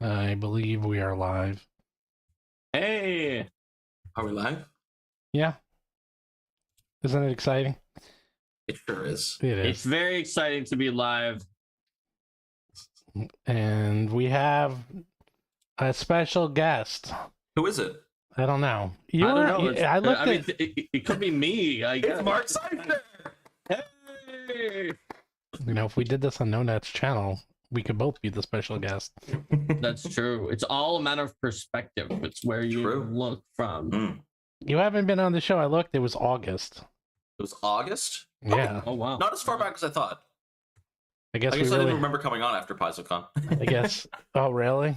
I believe we are live. Hey, Are we live? Yeah. Isn't it exciting? It sure is. It it's is. very exciting to be live. And we have a special guest. Who is it? I don't know. I don't know. I looked mean, it could be me. I guess. It's Mark Seifter! Hey, if we did this on No Net's channel, we could both be the special guest. that's true. It's all a matter of perspective. It's where you True. look from. You haven't been on the show. I looked. It was August. It was August? Yeah. Oh wow. Not as far back as I thought. I guess I we didn't really... remember coming on after PaizoCon. I guess... Oh, really?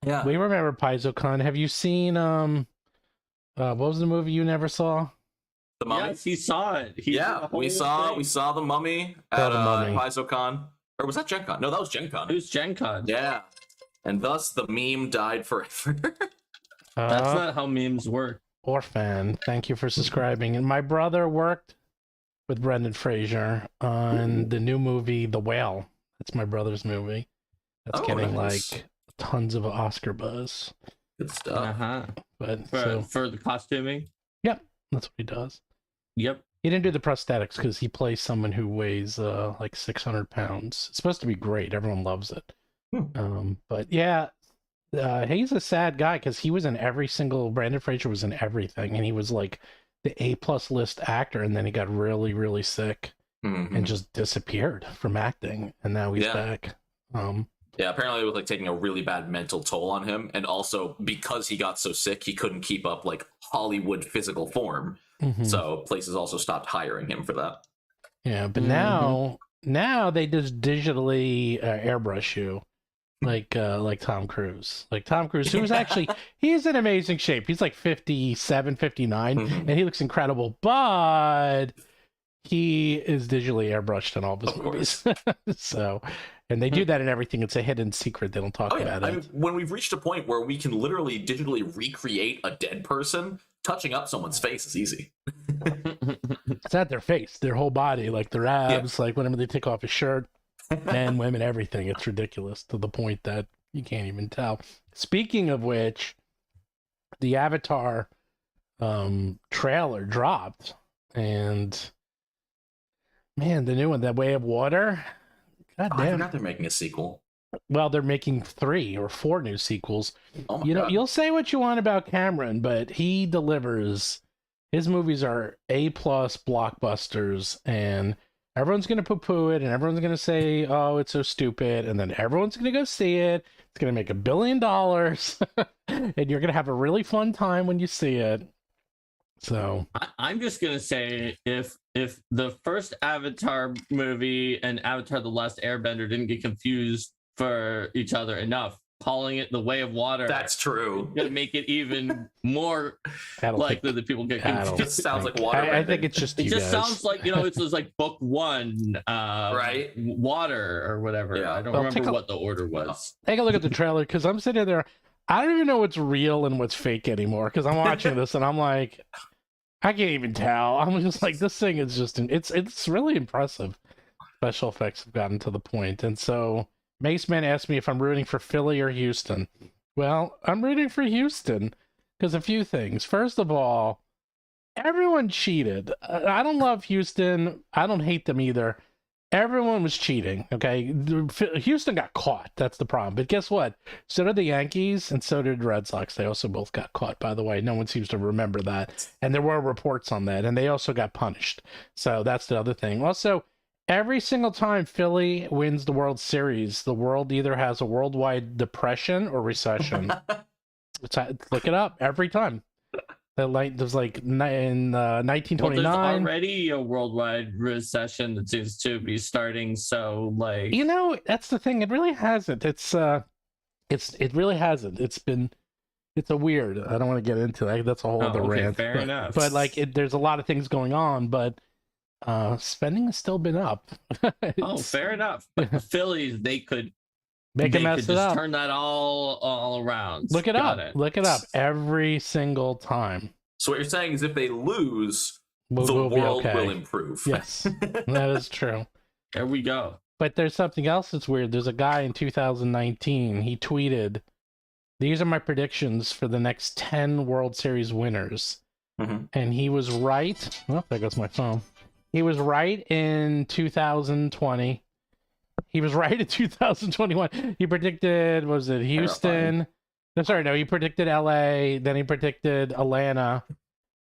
Yeah. We remember PaizoCon. Have you seen... what was the movie you never saw? The Mummy? Yes, he saw it. We saw The Mummy at The Mummy. PaizoCon. Or was that Gen Con? No, that was Gen Con. It was Gen Con. Yeah. And thus the meme died forever. That's not how memes work. Orphan, thank you for subscribing. And my brother worked with Brendan Fraser on the new movie The Whale. That's my brother's movie. That's getting nice. like tons of Oscar buzz. Good stuff. But For the costuming. Yep, that's what he does. Yep. He didn't do the prosthetics because he plays someone who weighs like 600 pounds. It's supposed to be great. Everyone loves it. But yeah, he's a sad guy because he was in every single... Brendan Fraser was in everything, and he was like the A+ list actor, and then he got really, really sick and just disappeared from acting, and now he's back. Yeah, apparently it was like taking a really bad mental toll on him, and also because he got so sick, he couldn't keep up like Hollywood physical form. So places also stopped hiring him for that. Yeah, but now they just digitally airbrush you, like Tom Cruise. Like Tom Cruise, who's actually... he's in amazing shape. He's like 57, 59, and he looks incredible, but he is digitally airbrushed in all of his movies. So, and they do that in everything. It's a hidden secret. They don't talk about it. I mean, when we've reached a point where we can literally digitally recreate a dead person, touching up someone's face is easy. It's not their face, their whole body, like their abs, like whenever they take off his shirt, men, women, everything. It's ridiculous to the point that you can't even tell. Speaking of which, the Avatar trailer dropped, and man, the new one, that Way of Water. God damn. I forgot they're making a sequel. Well, they're making 3 or 4 new sequels. Oh my God. You'll say what you want about Cameron, but he delivers. His movies are A+ blockbusters, and everyone's going to poo-poo it, and everyone's going to say, oh, it's so stupid, and then everyone's going to go see it. It's going to make $1 billion, and you're going to have a really fun time when you see it. So I'm just gonna say, if the first Avatar movie and Avatar: The Last Airbender didn't get confused for each other enough, calling it The Way of Water, that's true, gonna make it even more likely that people get confused. It sounds like water. I think it's just... It just sounds like, it was like book 1, right? Water or whatever. Yeah. I don't remember what the order was. Take a look at the trailer, because I'm sitting there. I don't even know what's real and what's fake anymore, because I'm watching this and I'm like, I can't even tell. I'm just like, this thing is just... It's really impressive. Special effects have gotten to the point. And so Maceman asked me if I'm rooting for Philly or Houston. Well, I'm rooting for Houston because a few things. First of all, everyone cheated. I don't love Houston. I don't hate them either. Everyone was cheating, okay? Houston got caught. That's the problem. But guess what? So did the Yankees, and so did the Red Sox. They also both got caught, by the way. No one seems to remember that. And there were reports on that, and they also got punished. So that's the other thing. Also, every single time Philly wins the World Series, the world either has a worldwide depression or recession. Look it up. Every time. There's like in 1929. Well, there's already a worldwide recession that seems to be starting. So, like, that's the thing. It really hasn't. It really hasn't. It's a weird. I don't want to get into that. That's a whole other rant. Fair enough. But like, there's a lot of things going on, but spending has still been up. Fair enough. But the Phillies, they could mess it up. Turn that all around. Look it up. Look it up every single time. So what you're saying is, if they lose, the we'll world okay. will improve. Yes, that is true. There we go. But there's something else that's weird. There's a guy in 2019. He tweeted these are my predictions for the next 10 World Series winners. And he was right. Oh, there goes my phone. He was right in 2020. He was right in 2021. He predicted, was it Houston? No, sorry, no, he predicted LA. Then he predicted Atlanta.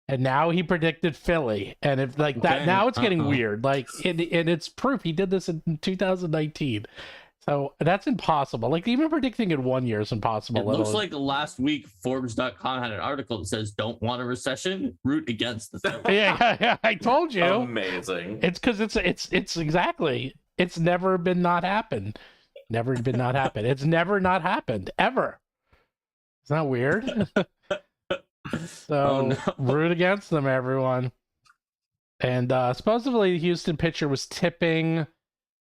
And now he predicted Philly. And if like that, now it's getting weird. Like, and it's proof he did this in 2019. So that's impossible. Like, even predicting in 1 year is impossible. It looks like last week Forbes.com had an article that says, "Don't want a recession? Root against the Phillies." yeah, I told you. Amazing. It's because it's exactly. It's never been not happened. Never been not happened. It's never not happened ever. It's not weird. So root against them, everyone. And supposedly the Houston pitcher was tipping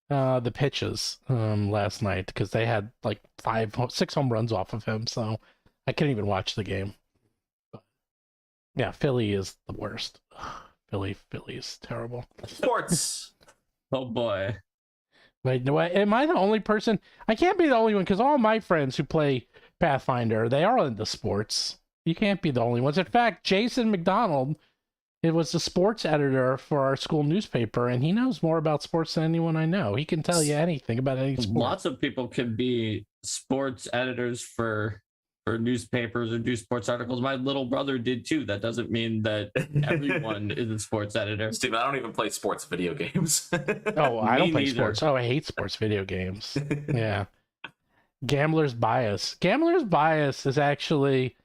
the pitches last night because they had like 6 home runs off of him. So I couldn't even watch the game. But, yeah, Philly is the worst. Philly is terrible. Sports. Oh boy. Wait, no, am I the only person? I can't be the only one because all my friends who play Pathfinder, they are into sports. You can't be the only ones. In fact, Jason McDonald, it was the sports editor for our school newspaper, and he knows more about sports than anyone I know. He can tell you anything about any sport. Lots of people can be sports editors for newspapers or do sports articles. My little brother did too. That doesn't mean that everyone is a sports editor. Steve, I don't even play sports video games. Oh, I don't play neither. sports. Oh, I hate sports video games. Yeah. Gambler's bias. Gambler's bias is actually,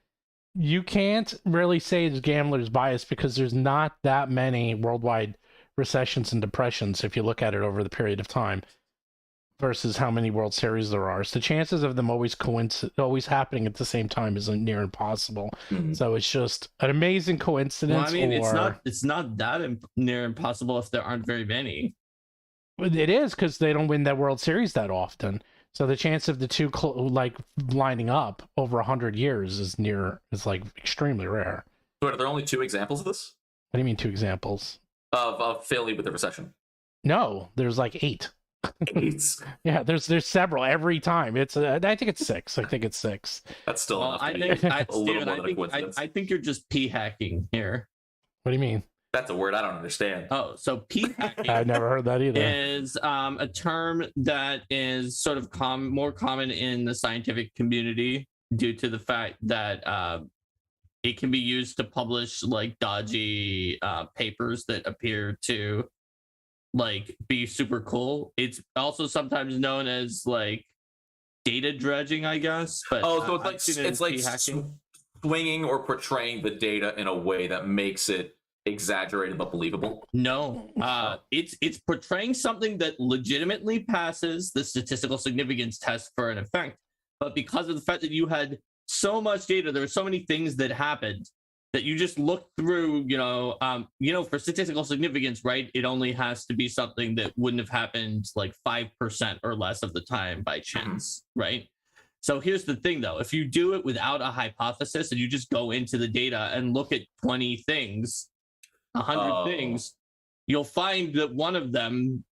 you can't really say it's gambler's bias because there's not that many worldwide recessions and depressions if you look at it over the period of time versus how many World Series there are. So the chances of them always happening at the same time is near impossible. So it's just an amazing coincidence. Well, I mean, it's not that near impossible if there aren't very many. It is because they don't win that World Series that often. So the chance of the two like lining up over 100 years is like extremely rare. But are there only 2 examples of this? What do you mean 2 examples? Of Philly with the recession? No, there's like 8. 8? Yeah, there's several every time. I think it's 6. I think it's 6. That's still enough. I think you're just p hacking here. What do you mean? That's a word I don't understand. Oh, so p hacking. I've never heard that either. Is a term that is sort of more common in the scientific community due to the fact that it can be used to publish like dodgy papers that appear to like be super cool. It's also sometimes known as like data dredging, I guess. But so it's like swinging or portraying the data in a way that makes it exaggerated but believable. No, it's portraying something that legitimately passes the statistical significance test for an effect, but because of the fact that you had so much data, there were so many things that happened that you just look through. For statistical significance, right? It only has to be something that wouldn't have happened like 5% or less of the time by chance, right? So here's the thing, though: if you do it without a hypothesis and you just go into the data and look at 20 things. 100 things, you'll find that one of them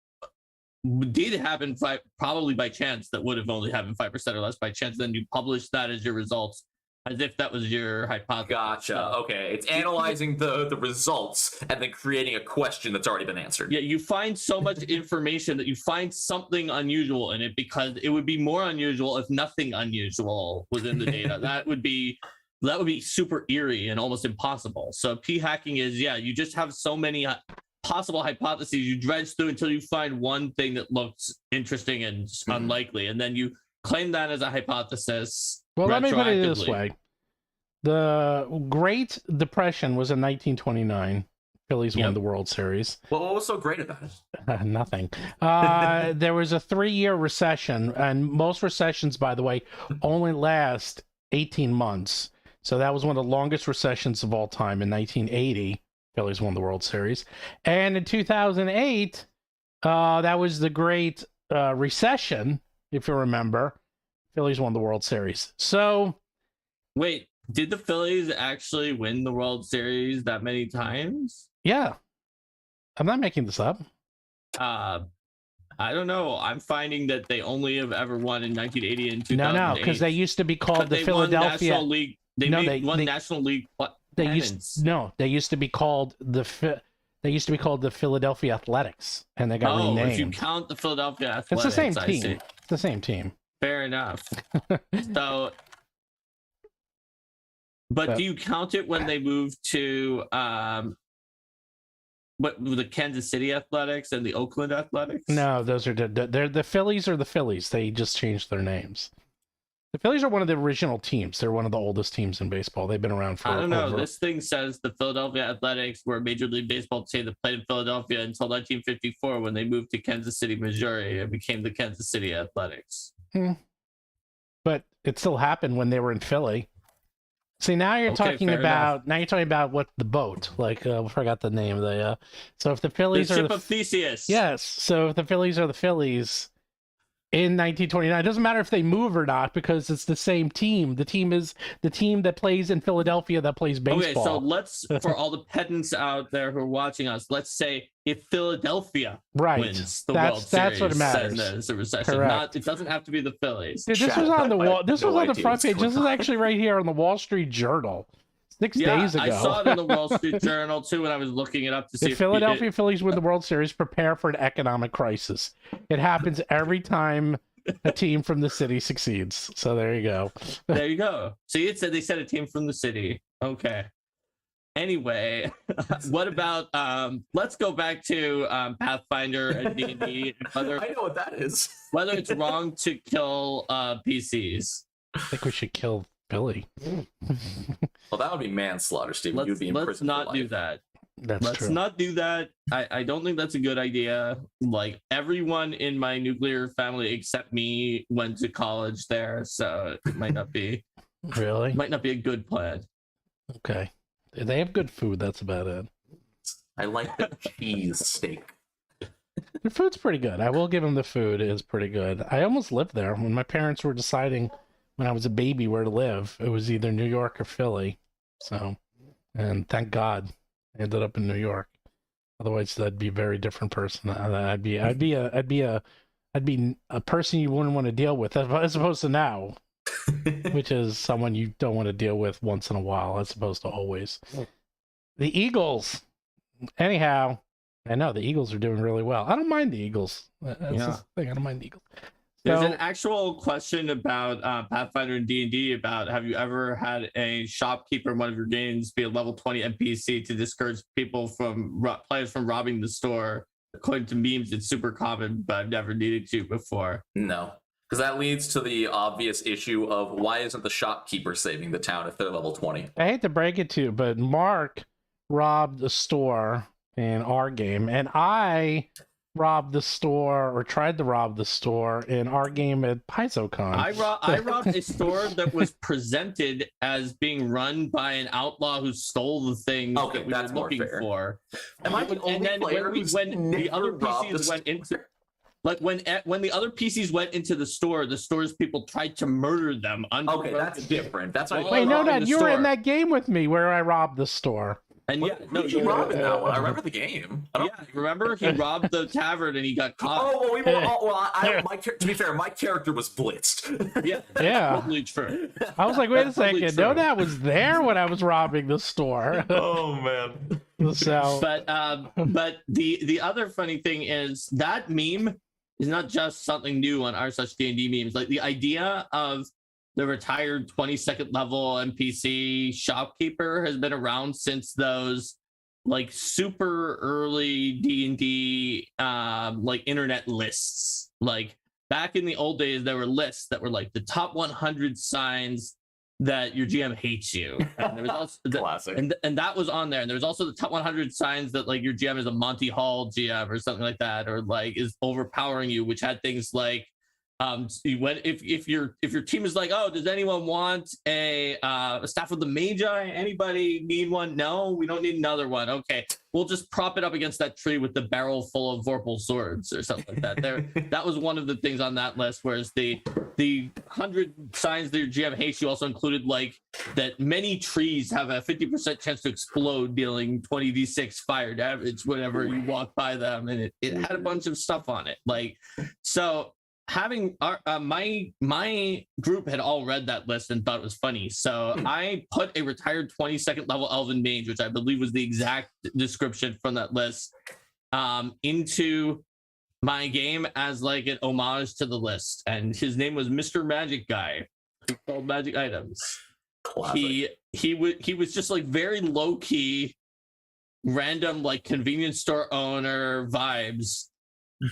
did happen probably by chance. That would have only happened 5% or less by chance. Then you publish that as your results, as if that was your hypothesis. Gotcha. Okay, it's analyzing the results and then creating a question that's already been answered. Yeah, you find so much information that you find something unusual in it, because it would be more unusual if nothing unusual was in the data. That would be super eerie and almost impossible. So p hacking is, you just have so many possible hypotheses you dredge through until you find one thing that looks interesting and unlikely, and then you claim that as a hypothesis. Well, let me put it this way: the Great Depression was in 1929. Phillies won the World Series. Well, what was so great about it? Nothing. There was a 3-year recession, and most recessions, by the way, only last 18 months. So that was one of the longest recessions of all time. In 1980, Phillies won the World Series. And in 2008, that was the Great Recession, if you remember. Phillies won the World Series. So... Wait, did the Phillies actually win the World Series that many times? Yeah. I'm not making this up. I don't know. I'm finding that they only have ever won in 1980 and 2008. No, because they used to be called But the they Philadelphia. won National League. They won National League They pennants. they used to be called they used to be called the Philadelphia Athletics, and they got renamed. If you count the Philadelphia Athletics, it's the same I team. see. It's the same team. Fair enough. So, but do you count it when they moved to the Kansas City Athletics and the Oakland Athletics? No, those are they're the Phillies are the Phillies. They just changed their names. The Phillies are one of the original teams. They're one of the oldest teams in baseball. They've been around for. I don't know. This thing says the Philadelphia Athletics were a Major League Baseball team that played in Philadelphia until 1954 when they moved to Kansas City, Missouri, and became the Kansas City Athletics. But it still happened when they were in Philly. See, now you're talking about what the boat, like I forgot the name of the so if the Phillies the are ship the of Theseus. Yes, so if the Phillies are the Phillies in 1929, it doesn't matter if they move or not because it's the same team. The team is the team that plays in Philadelphia that plays baseball. Okay, so let's, for all the pedants out there who are watching us, let's say if Philadelphia wins the World Series, that's what matters. There's a recession. Correct. It doesn't have to be the Phillies. Dude, this was on the wall. This was on the front page. This is actually right here on the Wall Street Journal. 6 days ago. I saw it in the Wall Street Journal too when I was looking it up to see if Philadelphia Phillies win the World Series, prepare for an economic crisis. It happens every time a team from the city succeeds. So there you go. There you go. See, they said a team from the city. Okay. Anyway, what about let's go back to Pathfinder and D&D. I know what that is. Whether it's wrong to kill PCs. I think we should kill Billy. Well, that would be manslaughter, Stephen. You'd be in prison. Let's not do that. Let's not do that. I don't think that's a good idea. Like, everyone in my nuclear family except me went to college there, so it might not be might not be a good plan. Okay. They have good food, that's about it. I like the cheese steak. The food's pretty good. I will give them the food is pretty good. I almost lived there when my parents were deciding when I was a baby where to live. It was either New York or Philly. So, and thank God I ended up in New York. Otherwise, I'd be a very different person. I'd be a person you wouldn't want to deal with as opposed to now, which is someone you don't want to deal with once in a while as opposed to always. The Eagles. Anyhow, I know the Eagles are doing really well. I don't mind the Eagles. That's the thing. I don't mind the Eagles. There's an actual question about Pathfinder and D&D about have you ever had a shopkeeper in one of your games be a level 20 NPC to discourage people players from robbing the store? According to memes, it's super common, but I've never needed to before. No, because that leads to the obvious issue of why isn't the shopkeeper saving the town if they're level 20? I hate to break it to you, but Mark robbed a store in our game, and I robbed the store or tried to rob the store in our game at PaizoCon. I robbed a store that was presented as being run by an outlaw who stole the things that we were looking for. Am I the only player who's when the other robbed PCs went into when the other PCs went into the store's people tried to murder them. Okay, that's different. That's why. Wait, no, you were in that game with me where I robbed the store. And you robbed that one. I remember the game. Remember he robbed the tavern and he got caught. To be fair, my character was blitzed. Yeah. Totally true. I was like, wait a second, Donut was there when I was robbing the store. Oh man. So, but the other funny thing is that meme is not just something new on r/D&D memes. Like the idea of the retired 22nd level NPC shopkeeper has been around since those like super early D&D like internet lists. Like back in the old days, there were lists that were like the top 100 signs that your GM hates you. And there was also classic. And that was on there. And there was also the top 100 signs that like your GM is a Monty Hall GM or something like that, or like is overpowering you, which had things like if your team is like, oh, does anyone want a staff of the Magi? Anybody need one? No, we don't need another one. Okay, we'll just prop it up against that tree with the barrel full of Vorpal swords or something like that. That was one of the things on that list. Whereas the the 100 signs that your GM hates you also included like that many trees have a 50% chance to explode, dealing 20d6 fire damage whenever you walk by them, and it had a bunch of stuff on it. Like, so having my group had all read that list and thought it was funny, so I put a retired 22nd level elven mage, which I believe was the exact description from that list, into my game as like an homage to the list, and his name was Mr. Magic Guy, who sold magic items. Classic. He was just like very low key, random like convenience store owner vibes,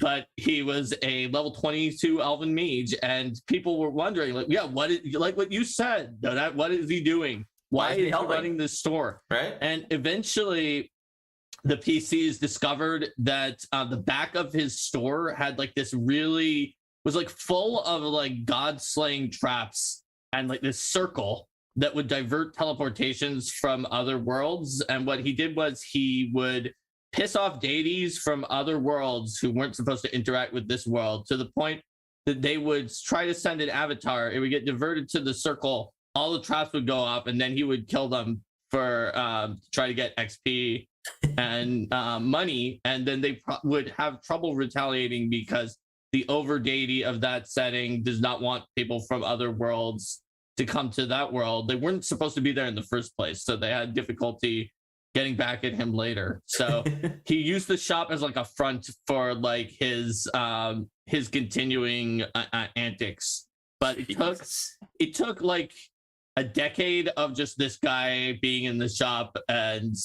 but he was a level 22 elven mage, and people were wondering like, yeah, what is, like what you said, what is he doing? Why is he running this store? Right. And eventually the PCs discovered that the back of his store had like this really was like full of like god slaying traps and like this circle that would divert teleportations from other worlds. And what he did was he would piss off deities from other worlds who weren't supposed to interact with this world, to the point that they would try to send an avatar. It would get diverted to the circle. All the traps would go off, and then he would kill them for try to get XP and money, and then they would have trouble retaliating because the over deity of that setting does not want people from other worlds to come to that world. They weren't supposed to be there in the first place, so they had difficulty getting back at him later. So he used the shop as like a front for like his continuing antics. But it took like a decade of just this guy being in the shop and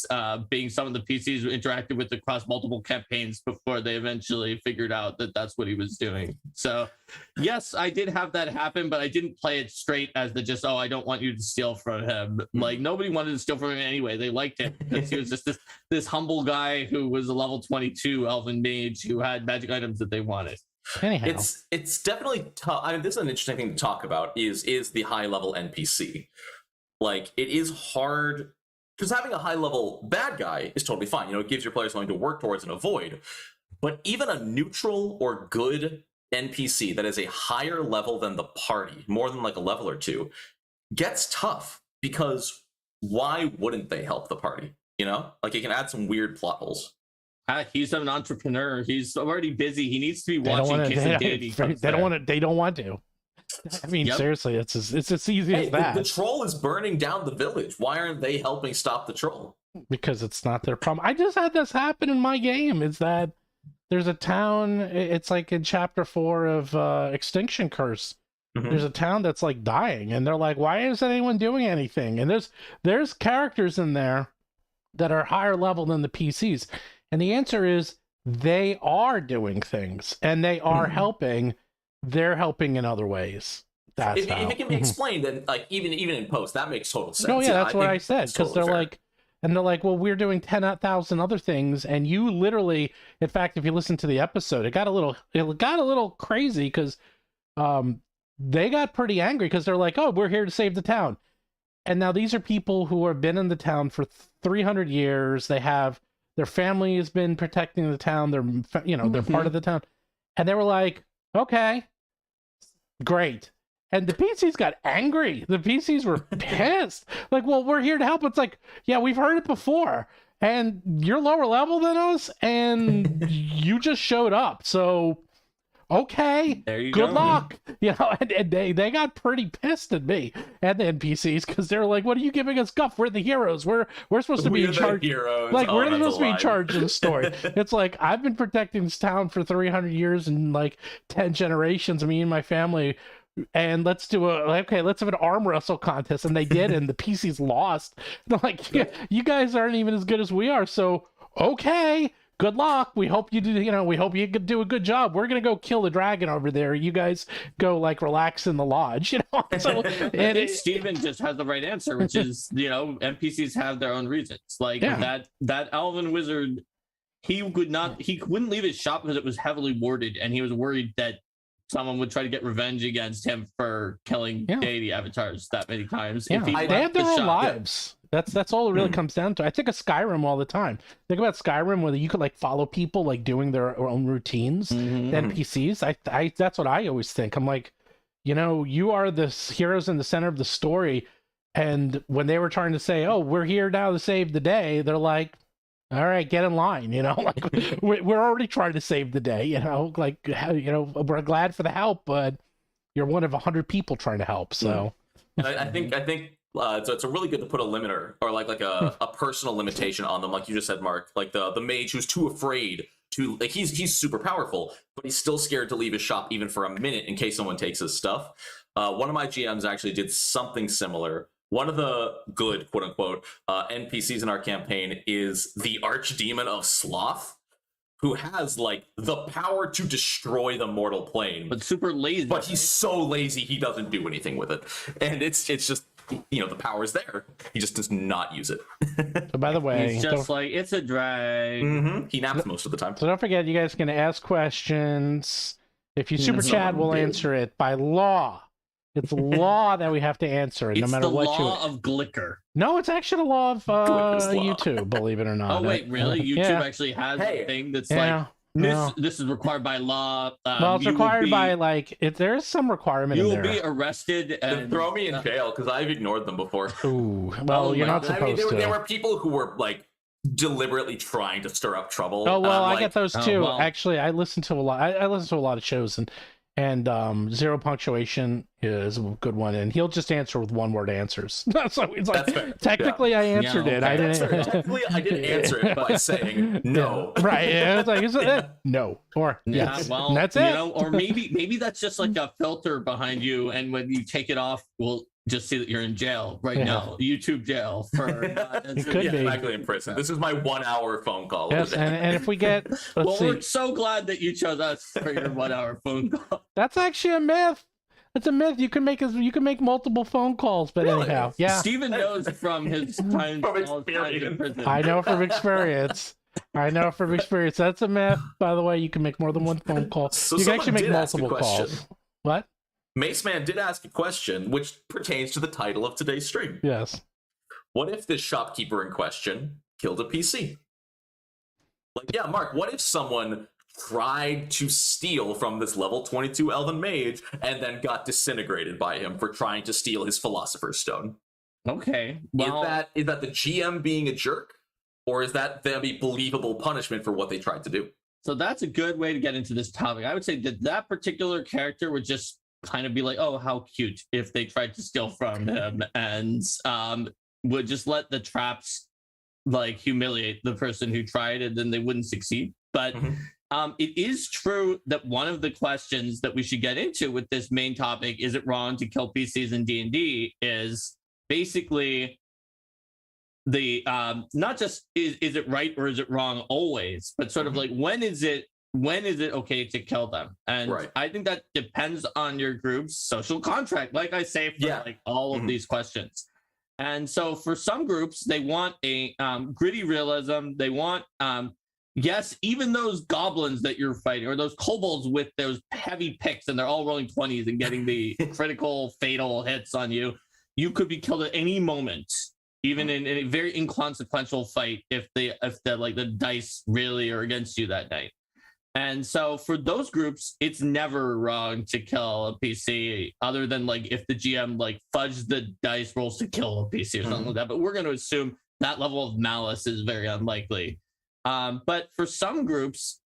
being some of the PCs who interacted with across multiple campaigns before they eventually figured out that that's what he was doing. So yes, I did have that happen, but I didn't play it straight as the just, oh, I don't want you to steal from him. Like nobody wanted to steal from him anyway. They liked him because he was just this humble guy who was a level 22 elven mage who had magic items that they wanted. Anyhow, it's definitely tough. I mean, this is an interesting thing to talk about. Is the high level NPC? Like, it is hard because having a high level bad guy is totally fine. You know, it gives your players something to work towards and avoid. But even a neutral or good NPC that is a higher level than the party, more than like a level or two, gets tough because why wouldn't they help the party? You know, like it can add some weird plot holes. He's an entrepreneur. He's already busy. He needs to be watching Kiss and Deity. They don't want to. I mean, seriously, it's as easy as that. The troll is burning down the village. Why aren't they helping stop the troll? Because it's not their problem. I just had this happen in my game. Is that there's a town, it's like in chapter 4 of Extinction Curse. There's a town that's like dying, and they're like, why isn't anyone doing anything? And there's characters in there that are higher level than the PCs. And the answer is they are doing things, and they are helping. They're helping in other ways. That's if it can be explained, then like even in post, that makes total sense. Oh yeah, that's what I said, because they're like, well, we're doing 10,000 other things, and you literally, in fact, if you listen to the episode, it got a little crazy because they got pretty angry because they're like, oh, we're here to save the town, and now these are people who have been in the town for 300 years. They have. Their family has been protecting the town. They're, they're part of the town. And they were like, okay, great. And the PCs got angry. The PCs were pissed. Like, well, we're here to help. It's like, yeah, we've heard it before. And you're lower level than us. And you just showed up. So, okay, good luck. And they got pretty pissed at me and the NPCs because they're like, what are you giving us guff? We're the heroes. We're supposed to be in charge. Like, we're supposed to be in charge of the story. It's like, I've been protecting this town for 300 years and like 10 generations, me and my family. And let's have an arm wrestle contest. And they did, and the PCs lost. They're like, yeah, you guys aren't even as good as we are. So, okay. Good luck. We hope you do. We hope you do a good job. We're gonna go kill the dragon over there. You guys go like relax in the lodge. So, I think Steven just has the right answer, which is NPCs have their own reasons. Like that elven wizard, he wouldn't leave his shop because it was heavily warded, and he was worried that someone would try to get revenge against him for killing deity avatars that many times. Yeah. They have their own lives. That's all it really comes down to. I think of Skyrim all the time. Think about Skyrim, where you could like follow people like doing their own routines. The NPCs. I that's what I always think. I'm like, you know, you are the heroes in the center of the story. And when they were trying to say, oh, we're here now to save the day, they're like, all right, get in line, you know, like we're already trying to save the day, you know, like, you know, we're glad for the help, but you're one of 100 people trying to help. So I think so it's a really good to put a limiter or like a personal limitation on them, like you just said, Mark, like the mage who's too afraid to, like, he's super powerful, but he's still scared to leave his shop even for a minute in case someone takes his stuff. One of my GMs actually did something similar. One of the good, quote unquote, NPCs in our campaign is the Archdemon of Sloth, who has like the power to destroy the mortal plane, but super lazy. But he's so lazy he doesn't do anything with it, and it's just, you know, the power's there. He just does not use it. So by the way, he's just like, it's a drag. Mm-hmm. He naps most of the time. So don't forget, you guys can ask questions. If you super chat, we'll answer it by law. It's law that we have to answer it, no matter what you. It's the law of Glicker. No, it's actually a law of YouTube, believe it or not. Oh wait, really? YouTube actually has a thing that's like this is required by law. Well, it's required by like there is some requirement. You will be arrested and throw me in jail because I've ignored them before. Ooh, well, you're not supposed to. There were people who were like deliberately trying to stir up trouble. Oh well, I get those too. Actually, I listen to a lot. I listen to a lot of shows, and Zero Punctuation is a good one, and he'll just answer with one-word answers. So it's like, technically, I answered it. I didn't. Technically, I didn't answer it by saying no. Right? Yeah, it's like, is it no or yes? Well, and that's it. You know, or maybe that's just like a filter behind you, and when you take it off, we'll just see that you're in jail right now, YouTube jail for not could be actually in prison. This is my 1 hour phone call. Yes, and if we get, we're so glad that you chose us for your 1 hour phone call. That's actually a myth. That's a myth. You can make multiple phone calls, but really? Anyhow, yeah. Steven knows from his time in prison. I know from experience. That's a myth. By the way, you can make more than one phone call. So you can actually make multiple calls. What? Mace Man did ask a question which pertains to the title of today's stream. Yes. What if this shopkeeper in question killed a PC? Like, yeah, Mark, what if someone tried to steal from this level 22 Elven Mage and then got disintegrated by him for trying to steal his Philosopher's Stone? Okay. Well, is that the GM being a jerk? Or is that there'll be believable punishment for what they tried to do? So that's a good way to get into this topic. I would say that particular character would just kind of be like, oh, how cute if they tried to steal from him, and would just let the traps like humiliate the person who tried, and then they wouldn't succeed. But it is true that one of the questions that we should get into with this main topic, is it wrong to kill PCs in D&D, is basically the not just is it right or is it wrong always, but sort of like when is it okay to kill them? And I think that depends on your group's social contract, like I say for like all of these questions. And so for some groups, they want a gritty realism. They want yes, even those goblins that you're fighting, or those kobolds with those heavy picks, and they're all rolling 20s and getting the critical fatal hits on you, you could be killed at any moment, even in a very inconsequential fight, if the dice really are against you that night. And so for those groups, it's never wrong to kill a PC, other than like if the GM like fudged the dice rolls to kill a PC or something like that. But we're going to assume that level of malice is very unlikely. But for some groups,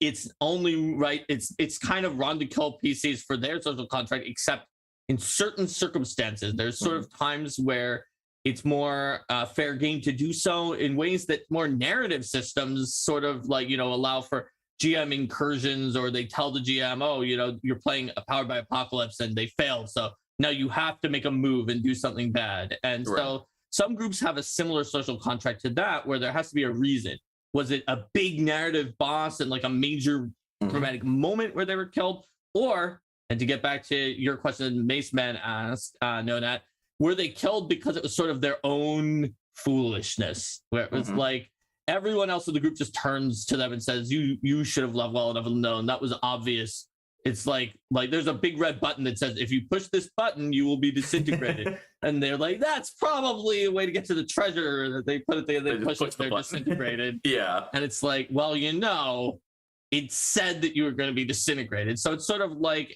it's only right. It's kind of wrong to kill PCs for their social contract, except in certain circumstances. There's sort of times where it's more fair game to do so in ways that more narrative systems sort of like, allow for GM incursions, or they tell the GM, oh, you're playing Powered by Apocalypse and they failed, so now you have to make a move and do something bad. And so some groups have a similar social contract to that, where there has to be a reason. Was it a big narrative boss and like a major dramatic moment where they were killed? Or, and to get back to your question Mace Man asked, Nonat, were they killed because it was sort of their own foolishness, where it was like everyone else in the group just turns to them and says, you should have loved well enough and known that was obvious. It's like there's a big red button that says, if you push this button, you will be disintegrated. And they're like, that's probably a way to get to the treasure. That they put it there, they push it, they're disintegrated. Yeah. And it's like, well, it said that you were going to be disintegrated. So it's sort of like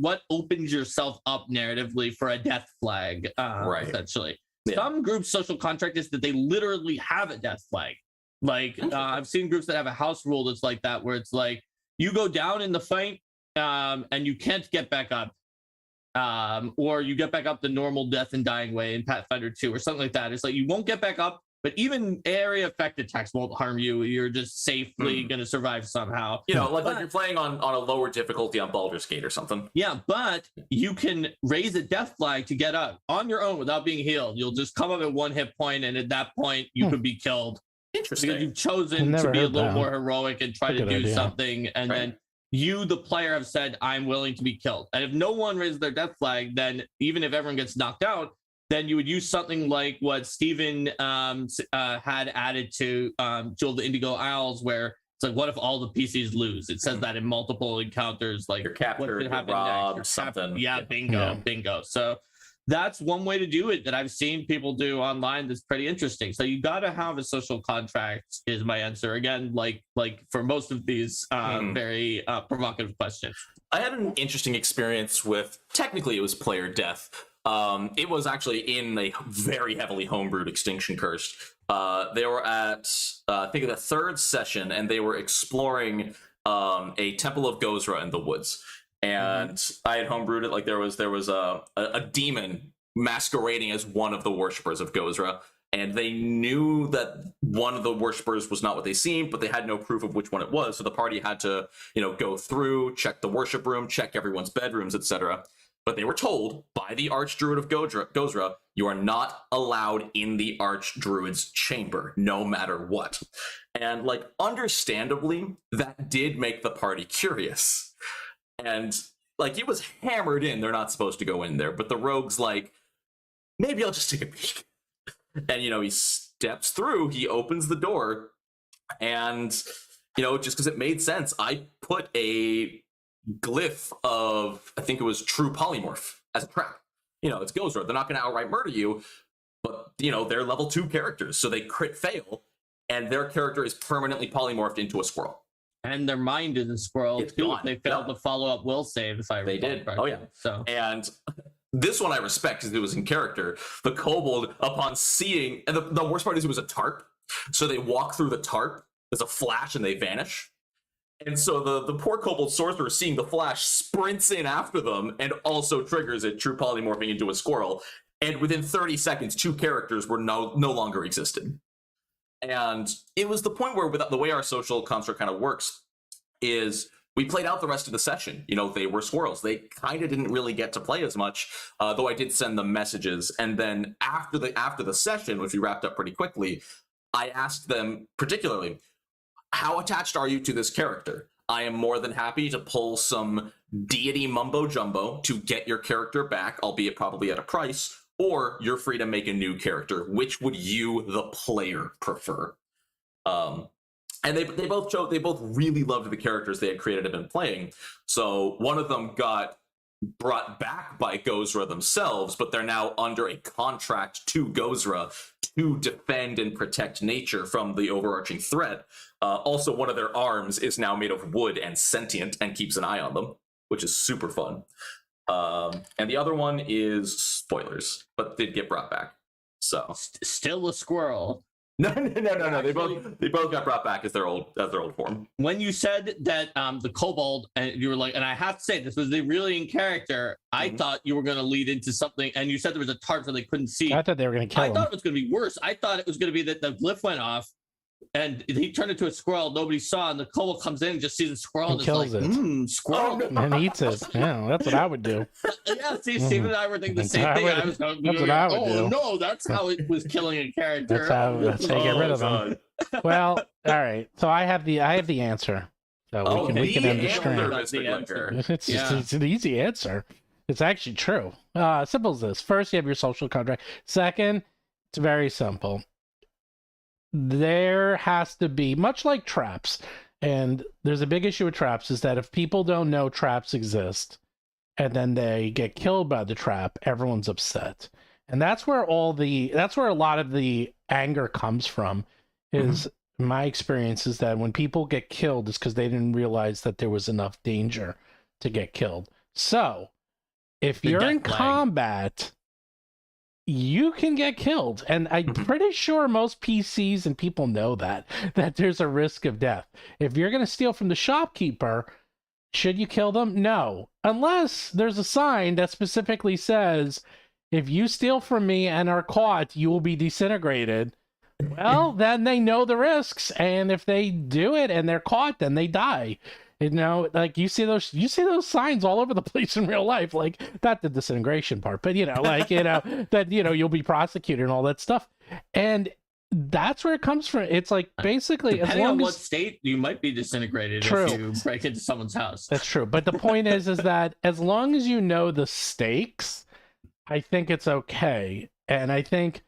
what opens yourself up narratively for a death flag, Right. essentially. Yeah. Some groups' social contract is that they literally have a death flag. Like I've seen groups that have a house rule that's like that, where it's like you go down in the fight and you can't get back up. Or you get back up the normal death and dying way in Pathfinder 2 or something like that. It's like you won't get back up, but even area effect attacks won't harm you. You're just safely going to survive somehow. You know, like you're playing on a lower difficulty on Baldur's Gate or something. Yeah, but you can raise a death flag to get up on your own without being healed. You'll just come up at 1 hit point, and at that point, you could be killed. Interesting. Because you've chosen to be a little more heroic and try to do something, and then you, the player, have said, I'm willing to be killed. And if no one raises their death flag, then even if everyone gets knocked out, then you would use something like what Steven had added to Jewel of the Indigo Isles, where it's like, what if all the PCs lose? It says that in multiple encounters, like you're captured, you're robbed, something. Bingo. So that's one way to do it that I've seen people do online that's pretty interesting. So you got to have a social contract is my answer. Again, like for most of these very provocative questions. I had an interesting experience with, technically it was player death. It was actually in a very heavily homebrewed Extinction Cursed. They were at, I think, the 3rd session, and they were exploring a Temple of Gozra in the woods. And I had homebrewed it. Like there was a demon masquerading as one of the worshippers of Gozra, and they knew that one of the worshippers was not what they seemed, but they had no proof of which one it was. So the party had to, go through, check the worship room, check everyone's bedrooms, etc. But they were told by the Archdruid of Gozra, you are not allowed in the Archdruid's chamber, no matter what. And understandably, that did make the party curious. And it was hammered in, they're not supposed to go in there, but the rogue's like, maybe I'll just take a peek. And, he steps through, he opens the door, and, just because it made sense, I put a glyph of, I think it was true polymorph as a trap. It's Gozra. They're not going to outright murder you, but, they're level 2 characters, so they crit fail, and their character is permanently polymorphed into a squirrel. And their mind is a squirrel It's too. gone. If they failed to follow up will save, if I They recall did. correctly. Oh, yeah. So And this one I respect because it was in character. The kobold, upon seeing, and the worst part is it was a tarp. So they walk through the tarp, there's a flash, and they vanish. And so the poor kobold sorcerer, seeing the flash, sprints in after them and also triggers it, true polymorphing into a squirrel. And within 30 seconds, 2 characters were no longer existed. And it was the point where, the way our social construct kind of works is we played out the rest of the session. They were squirrels. They kind of didn't really get to play as much, though I did send them messages. And then after the session, which we wrapped up pretty quickly, I asked them particularly, how attached are you to this character? I am more than happy to pull some deity mumbo jumbo to get your character back, albeit probably at a price, or you're free to make a new character. Which would you, the player, prefer? And they both really loved the characters they had created and been playing. So one of them got brought back by Gozra themselves, but they're now under a contract to Gozra to defend and protect nature from the overarching threat. Also, one of their arms is now made of wood and sentient and keeps an eye on them, which is super fun. And the other one is spoilers, but did get brought back. So still a squirrel. No. They both got brought back as their old form. When you said that the kobold, and you were like, and I have to say this was really in character. I thought you were going to lead into something, and you said there was a tarp so they couldn't see. I thought they were going to kill him. I thought it was going to be worse. I thought it was going to be that the glyph went off, and he turned into a squirrel nobody saw, and the kobold comes in and just sees the squirrel and kills it. Squirrel. And eats it. Yeah, that's what I would do. Yeah, see, Steve and I were thinking the same thing. That's what I would do. No, that's how it was killing a character. That's how you get rid of them. Well, all right. So I have the answer. So we can end the stream. It's an easy answer. It's actually true. Simple as this. First, you have your social contract. Second, it's very simple. There has to be, much like traps, and there's a big issue with traps, is that if people don't know traps exist and then they get killed by the trap, everyone's upset. And that's where a lot of the anger comes from, is my experience is that when people get killed, it's because they didn't realize that there was enough danger to get killed. So, if The you're death in flag. combat, you can get killed. And I'm pretty sure most PCs and people know that there's a risk of death. If you're going to steal from the shopkeeper, should you kill them? No. Unless there's a sign that specifically says, if you steal from me and are caught, you will be disintegrated. Well, then they know the risks, and if they do it and they're caught, then they die. You know, like you see those signs all over the place in real life, like not the disintegration part, but like that you'll be prosecuted and all that stuff, and that's where it comes from. It's like basically Depending as long on what as state, you might be disintegrated True. if you break into someone's house. that's true. But the point is that as long as you know the stakes, I think it's okay. And I think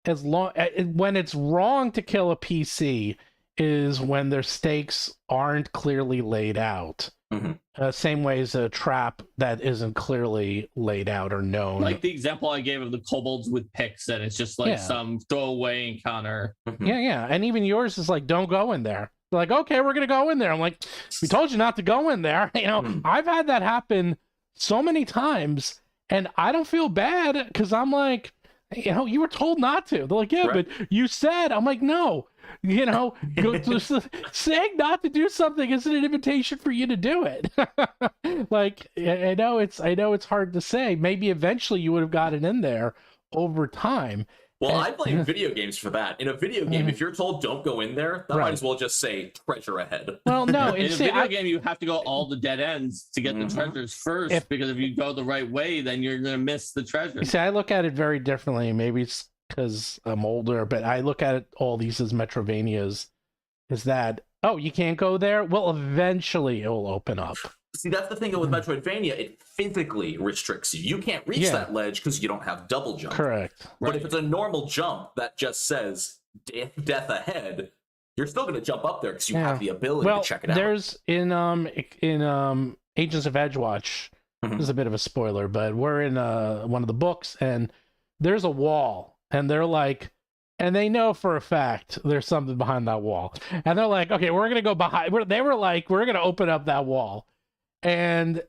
as long when it's wrong to kill a PC is when their stakes aren't clearly laid out. Same way as a trap that isn't clearly laid out or known. Like the example I gave of the kobolds with picks, and it's just like some throwaway encounter. Yeah. And even yours is like, don't go in there. They're like, okay, we're going to go in there. I'm like, we told you not to go in there. I've had that happen so many times, and I don't feel bad because I'm like, you were told not to. They're like, yeah, Right. but you said. I'm like, no. Saying not to do something isn't an invitation for you to do it. Like, I know it's hard to say. Maybe eventually you would have gotten in there over time. Well, I blame video games for that. In a video game, if you're told don't go in there, that Right. might as well just say treasure ahead. Well, no, In a video game, you have to go all the dead ends to get the treasures first, because if you go the right way, then you're going to miss the treasure. See, I look at it very differently. Maybe it's because I'm older, but I look at it all these as Metrovanias. Is that, oh, you can't go there? Well, eventually it will open up. See, that's the thing with Metroidvania. It physically restricts you. You can't reach that ledge because you don't have double jump. Correct. But if it's a normal jump that just says death ahead, you're still going to jump up there because you have the ability to check it out. There's in Agents of Edgewatch, this is a bit of a spoiler, but we're in one of the books, and there's a wall, and they're like, and they know for a fact there's something behind that wall, and they're like, okay, we're gonna go behind. They were like, we're gonna open up that wall, and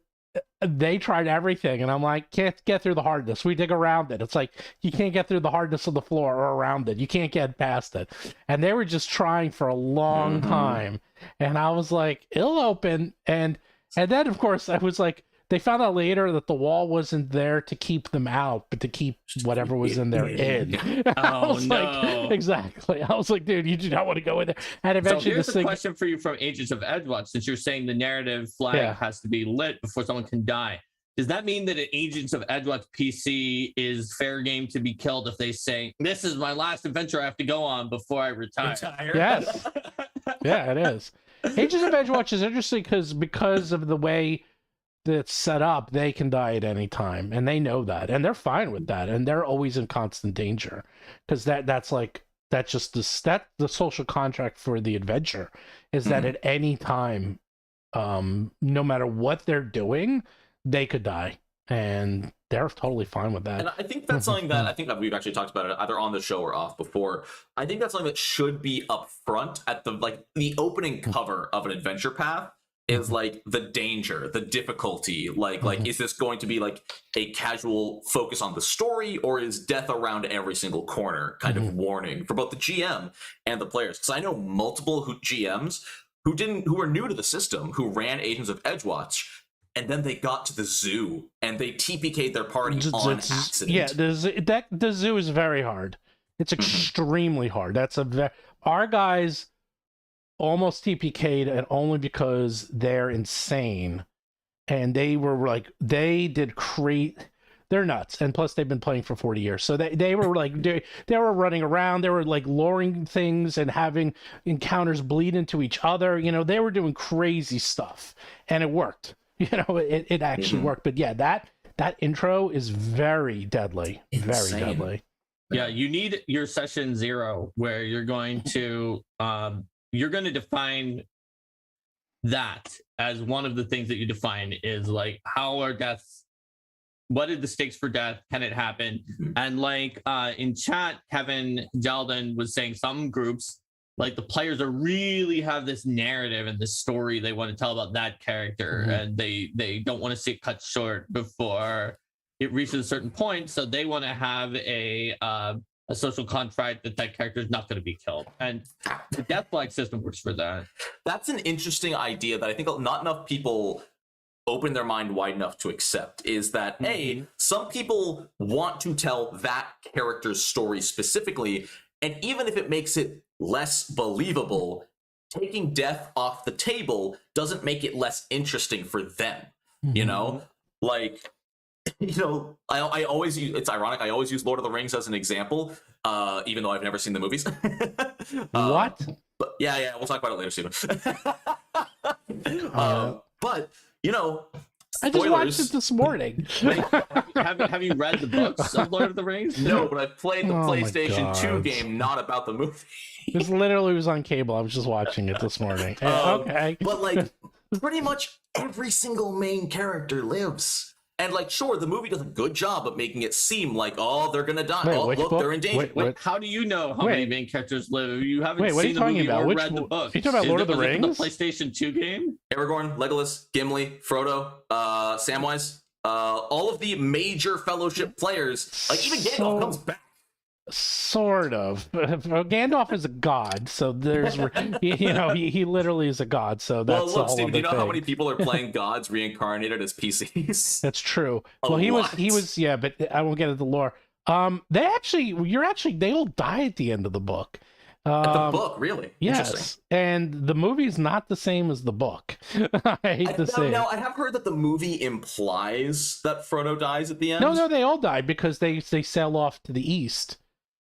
they tried everything, and I'm like, can't get through the hardness. We dig around it. It's like you can't get through the hardness of the floor or around it. You can't get past it. And they were just trying for a long time, and I was like, it'll open, and then of course I was like, they found out later that the wall wasn't there to keep them out, but to keep whatever was in there in. I was like, exactly. I was like, dude, you do not want to go in there. And eventually, so here's this a thing. question for you from Agents of Edgewatch, since you're saying the narrative flag has to be lit before someone can die. Does that mean that an Agents of Edgewatch PC is fair game to be killed if they say, this is my last adventure I have to go on before I retire? Yes. Yeah, it is. Agents of Edgewatch is interesting because of the way that's set up, they can die at any time, and they know that, and they're fine with that, and they're always in constant danger because that's just the social contract for the adventure is that at any time, no matter what they're doing, they could die, and they're totally fine with that. And I think that's something that I think that we've actually talked about it either on the show or off before. I think that's something that should be up front at the opening cover of an adventure path. Is like the danger, the difficulty, like is this going to be like a casual focus on the story, or is death around every single corner kind of warning for both the GM and the players? Because I know multiple GMs who were new to the system, who ran Agents of Edgewatch, and then they got to the zoo and they TPK'd their party on accident. Yeah, the zoo is very hard. It's extremely hard. Our guys almost TPK'd, and only because they're insane, and they were like, they're nuts, and plus they've been playing for 40 years, so they were like they were running around, they were like luring things and having encounters bleed into each other. They were doing crazy stuff, and it worked. It actually worked. But yeah, that intro is very deadly. Insane. Very deadly. Yeah, you need your session 0 where you're going to define that as one of the things that you define is like, how are deaths, what are the stakes for death, can it happen? And like in chat, Kevin Jalden was saying some groups like the players are really have this narrative and this story they want to tell about that character, and they don't want to see it cut short before it reaches a certain point. So they want to have a social contract that character is not going to be killed, and the death flag system works for that. That's an interesting idea that I think not enough people open their mind wide enough to accept, is that some people want to tell that character's story specifically, and even if it makes it less believable, taking death off the table doesn't make it less interesting for them. You know, like, you know, I always use, it's ironic, I always use Lord of the Rings as an example, even though I've never seen the movies. What? But yeah, we'll talk about it later, Steven. But, you know, I just watched it this morning. Wait, have you read the books of Lord of the Rings? No, but I've played the PlayStation 2 God. game, not about the movie. This literally was on cable. I was just watching it this morning. Okay. But, like, pretty much every single main character lives. And, like, sure, the movie does a good job of making it seem like, oh, they're gonna die. Wait, oh, which look, book? they're in danger. Wait, How do you know how many main characters live? You haven't Wait, what are seen you the talking movie about? or Which read the book. Are you talking about Lord of the Rings? The PlayStation 2 game? Aragorn, Legolas, Gimli, Frodo, Samwise, all of the major Fellowship players, like even Gandalf comes back. Sort of. Gandalf is a god, so there's, you know, he literally is a god. So that's Well, look, a whole Steve, do you know other how thing. many people are playing gods reincarnated as PCs? That's true. A Well, he lot. was, yeah, but I won't get into the lore. They all die at the end of the book. The book, really? Yes, Interesting. and the movie's not the same as the book. I hate to say. Now, I have heard that the movie implies that Frodo dies at the end. No, they all die because they sail off to the east.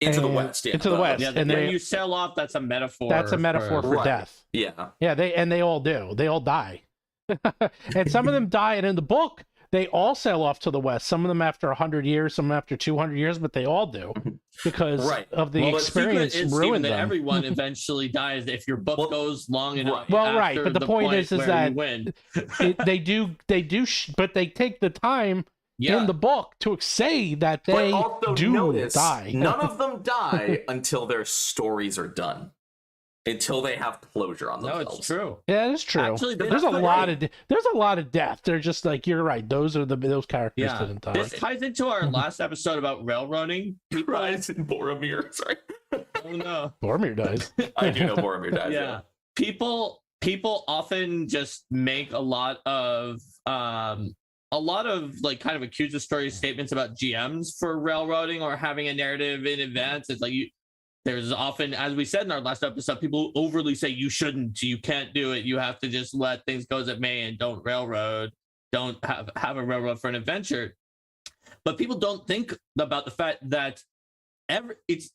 Into the and- West, yeah. into the West. Yeah, And when they- you sail off, that's a metaphor. That's a metaphor for Right. death. Yeah. Yeah, they all do. They all die. And some of them die, and in the book, they all sail off to the west. Some of them after 100 years, some after 200 years, but they all do because Right. of the Well, experience the secret is, ruined Stephen, that them. everyone eventually dies if your book Well, goes long enough. Well, right, after but the point is where that you win. they do, but they take the time Yeah. in the book to say that But they also do notice, die. none of them die until their stories are done. Until they have closure on No, themselves. it's true. Yeah, it's true. Actually, there's a that's lot right. of death. They're just like, you're right. Those characters Yeah. didn't die. This ties into our last episode about railroading. People, Rise in Boromir. Sorry. oh no. Boromir dies. I do know Boromir dies. Yeah. People often just make a lot of like kind of accusatory statements about GMs for railroading or having a narrative in advance. It's like there's often, as we said in our last episode, people overly say you shouldn't, you can't do it, you have to just let things go as it may and don't railroad, don't have a railroad for an adventure. But people don't think about the fact that it's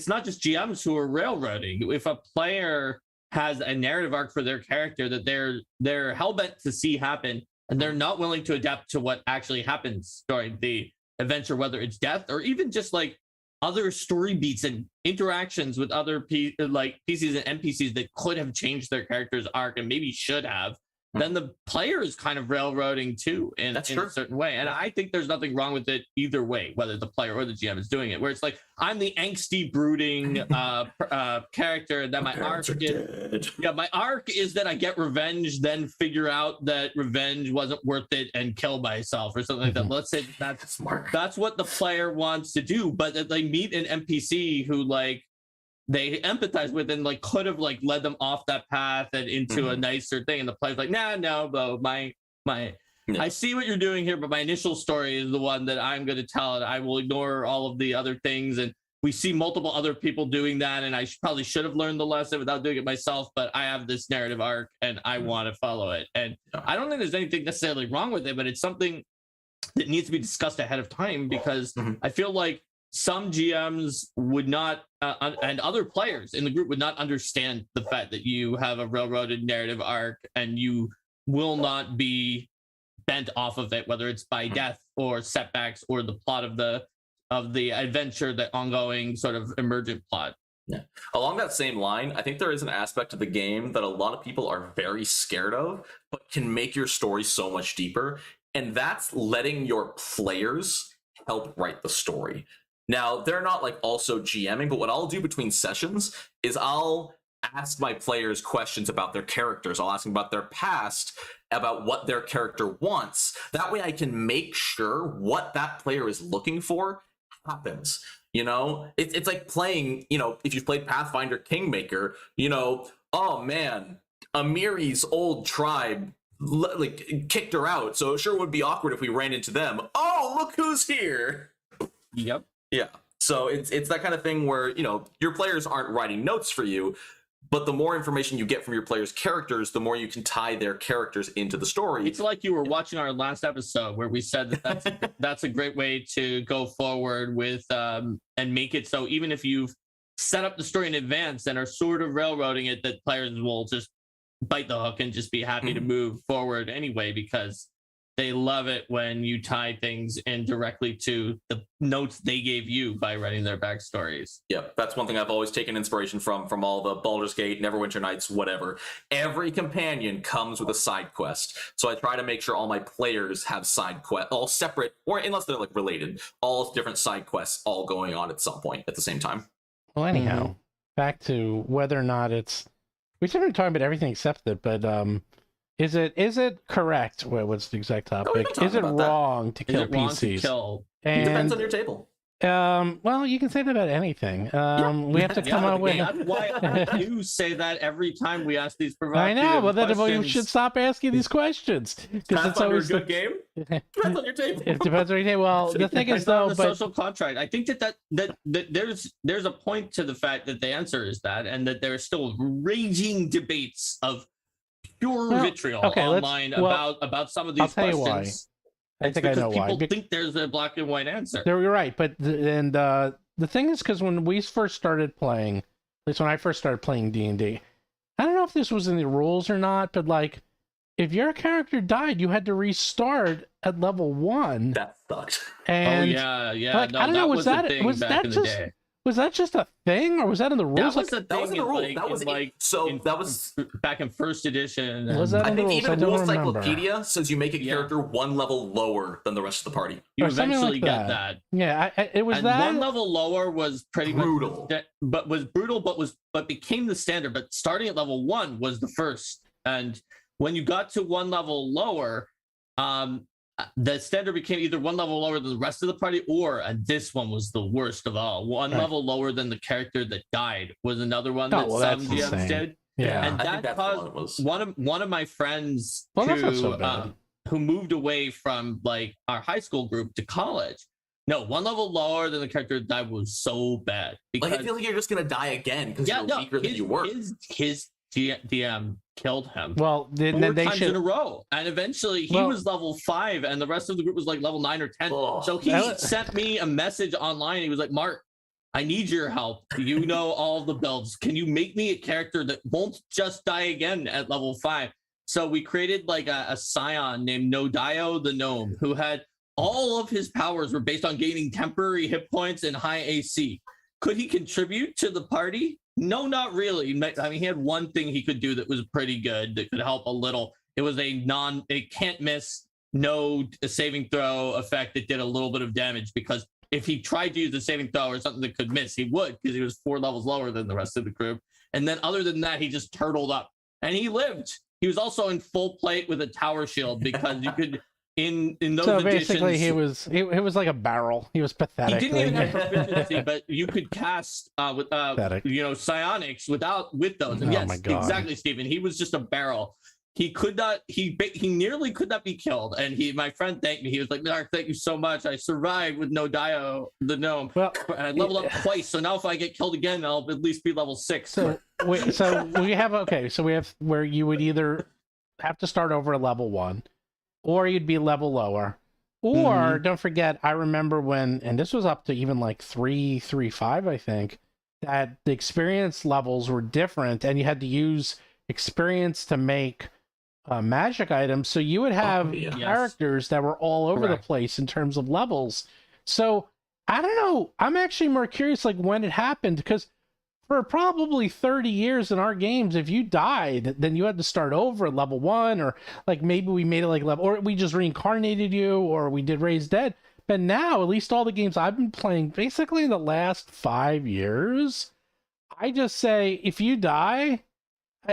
not just GMs who are railroading. If a player has a narrative arc for their character that they're hell-bent to see happen, and they're not willing to adapt to what actually happens during the adventure, whether it's death or even just like other story beats and interactions with other PCs and NPCs that could have changed their character's arc and maybe should have, then the player is kind of railroading too in a certain way. And I think there's nothing wrong with it either way, whether the player or the GM is doing it, where it's like, I'm the angsty, brooding character that my arc is. Yeah, my arc is that I get revenge, then figure out that revenge wasn't worth it and kill myself or something like that. Let's say that's what the player wants to do, but that they meet an NPC who like they empathize with and like could have like led them off that path and into a nicer thing, and the player's like, no, I see what you're doing here, but my initial story is the one that I'm going to tell, and I will ignore all of the other things. And we see multiple other people doing that, and I probably should have learned the lesson without doing it myself, but I have this narrative arc and I want to follow it. And I don't think there's anything necessarily wrong with it, but it's something that needs to be discussed ahead of time, because I feel like some GMs would not, and other players in the group would not understand the fact that you have a railroaded narrative arc and you will not be bent off of it, whether it's by death or setbacks or the plot of the adventure, the ongoing sort of emergent plot. Yeah. Along that same line, I think there is an aspect of the game that a lot of people are very scared of, but can make your story so much deeper, and that's letting your players help write the story. Now, they're not like also GMing, but what I'll do between sessions is I'll ask my players questions about their characters. I'll ask them about their past, about what their character wants. That way I can make sure what that player is looking for happens. You know, it's like playing, you know, if you've played Pathfinder Kingmaker, you know, oh man, Amiri's old tribe like kicked her out, so it sure would be awkward if we ran into them. Oh, look who's here. Yep. Yeah. So it's that kind of thing where, you know, your players aren't writing notes for you, but the more information you get from your players' characters, the more you can tie their characters into the story. It's like you were watching our last episode where we said that that's a great way to go forward with and make it so even if you've set up the story in advance and are sort of railroading it, that players will just bite the hook and just be happy to move forward anyway, because they love it when you tie things in directly to the notes they gave you by writing their backstories. Yeah, that's one thing I've always taken inspiration from all the Baldur's Gate, Neverwinter Nights, whatever. Every companion comes with a side quest. So I try to make sure all my players have side quests, all separate, or unless they're like related, all different side quests all going on at some point at the same time. Well, anyhow, back to whether or not it's... We started talking about everything except that, but is it correct? What's the exact topic? Is it wrong to kill PCs? It depends on your table. Well, you can say that about anything. We have to come up with... That's why I do say that every time we ask these provocative I know, but then questions. you should stop asking these questions. Because it's always a good game. Depends on your table. It depends on your table. Well, the thing is, though, the social contract. I think that there's a point to the fact that the answer is that, and that there are still raging debates of pure vitriol online about some of these questions. I'll tell you why. I think I know why. People think there's a black and white answer. You're right, but the thing is, because when we first started playing, at least when I first started playing D&D, I don't know if this was in the rules or not, but like, if your character died, you had to restart at level 1. That sucked. And yeah. Like, I don't know, was that just a thing, or was that in the rules? That was in the rules. That was back in first edition. Was that in the rules? Even Rule Cyclopedia says you make a character 1 level lower than the rest of the party. You eventually get that. Yeah, it was that 1 level lower was pretty brutal, but became the standard. But starting at level 1 was the first, and when you got to 1 level lower, the standard became either 1 level lower than the rest of the party, and this one was the worst of all. 1 level lower than the character that died was another one that some GMs did. Yeah, and that caused one of my friends who moved away from like our high school group to college. No, 1 level lower than the character that died was so bad. Because, I feel like you're just gonna die again because you're weaker than you were. His DM killed him. Well, then they times in a row, and eventually he was level 5, and the rest of the group was like level 9 or 10. So he sent me a message online. He was like, "Mark, I need your help. You know all the builds. Can you make me a character that won't just die again at level 5?" So we created like a scion named Nodio the Gnome, who had all of his powers were based on gaining temporary hit points and high AC. Could he contribute to the party? No, not really. I mean, he had one thing he could do that was pretty good, that could help a little. It was a can't miss, no saving throw effect that did a little bit of damage, because if he tried to use a saving throw or something that could miss, he would, because he was 4 levels lower than the rest of the group. And then other than that, he just turtled up, and he lived. He was also in full plate with a tower shield, because you could... In those so editions, basically he was like a barrel. He was pathetic. He didn't even have proficiency, but you could cast with psionics with those. And yes, exactly, Stephen. He was just a barrel. He could not. He nearly could not be killed. And my friend thanked me. He was like, "Mark, thank you so much. I survived with Nodio the Gnome. Well, and I leveled up twice. So now if I get killed again, I'll at least be level 6." So we have where you would either have to start over at level 1. Or you'd be level lower. Or don't forget, I remember when, and this was up to even like 3.5, I think, that the experience levels were different, and you had to use experience to make magic items. So you would have characters that were all over the place in terms of levels. So I don't know. I'm actually more curious, like, when it happened, because for probably 30 years in our games, if you died, then you had to start over at level 1, or like maybe we made it like level, or we just reincarnated you, or we did Raise Dead. But now, at least all the games I've been playing, basically in the last 5 years, I just say if you die,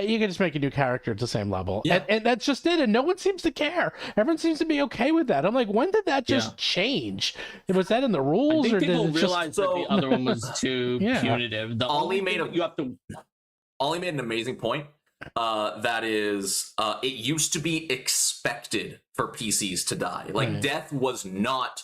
you can just make a new character at the same level. Yeah. And that's just it. And no one seems to care. Everyone seems to be okay with that. I'm like, when did that just change? Was that in the I rules? think Or did people it realized that the other one was too Yeah. punitive. The Ollie only made thing a- you have to Ollie made an amazing point. That is, it used to be expected for PCs to die. Like, Right. death was not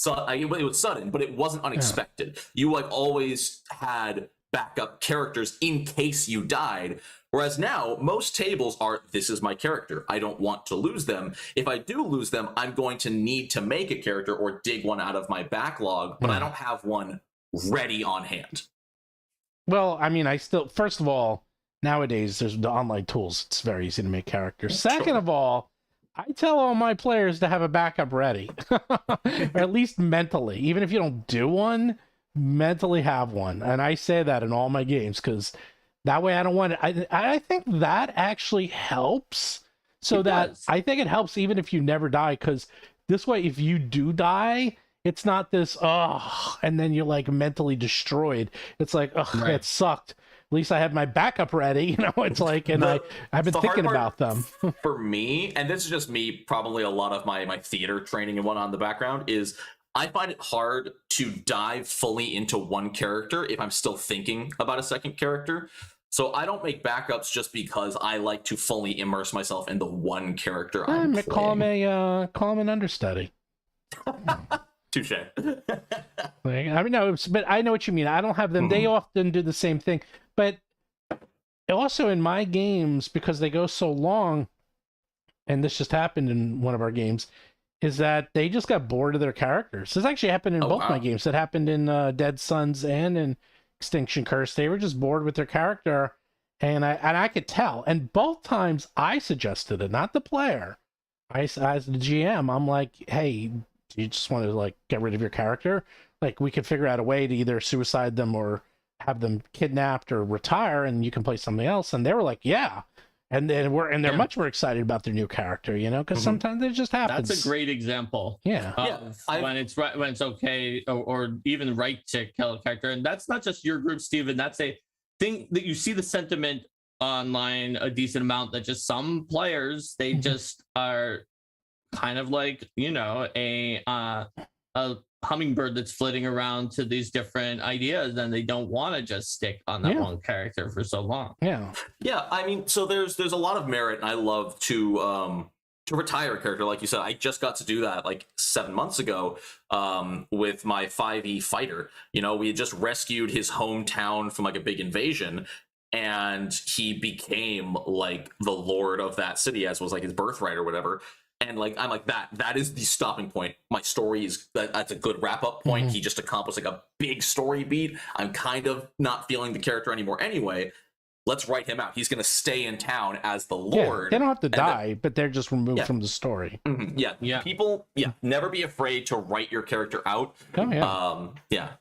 it was sudden, but it wasn't unexpected. You like always had backup characters in case you died. Whereas now, most tables are, this is my character. I don't want to lose them. If I do lose them, I'm going to need to make a character or dig one out of my backlog, but I don't have one ready on hand. Well, I mean, first of all, nowadays there's the online tools. It's very easy to make characters. Second of all, I tell all my players to have a backup ready, or at least mentally. Even if you don't do one, mentally have one. And I say that in all my games because that way I don't want it. I think that actually helps. So I think it helps even if you never die, because this way, if you do die, it's not this, and then you're like mentally destroyed. It's like, that sucked. At least I had my backup ready, it's like, and I've been thinking about them. For me, and this is just me, probably a lot of my theater training and whatnot in the background, is I find it hard to dive fully into one character if I'm still thinking about a second character. So I don't make backups just because I like to fully immerse myself in the one character I'm playing. Call him an understudy. Touche. I mean, no, but I know what you mean. I don't have them. They often do the same thing. But also in my games, because they go so long, and this just happened in one of our games, is that they just got bored of their characters. This actually happened in both my games. It happened in Dead Sons and in Extinction Curse. They were just bored with their character, and I could tell. And both times I suggested it, not the player. As the GM, I'm like, hey, do you just want to like get rid of your character? Like, we could figure out a way to either suicide them or have them kidnapped or retire, and you can play something else. And they were like, yeah. And then they're much more excited about their new character, because sometimes it just happens. That's a great example. Yeah. When it's right, when it's okay or even right to kill a character. And that's not just your group, Steven. That's a thing that you see the sentiment online a decent amount, that just some players, they just are kind of like, a hummingbird that's flitting around to these different ideas, and they don't want to just stick on that one character for so long. Yeah. I mean, so there's a lot of merit, and I love to retire a character. Like you said, I just got to do that like 7 months ago with my 5e fighter. We had just rescued his hometown from like a big invasion, and he became like the lord of that city, as was like his birthright or whatever. And like, I'm like, that is the stopping point. My story is that's a good wrap up point. He just accomplished like a big story beat. I'm kind of not feeling the character anymore anyway. Let's write him out. He's going to stay in town as the lord. They don't have to die, but they're just removed from the story. People, never be afraid to write your character out. It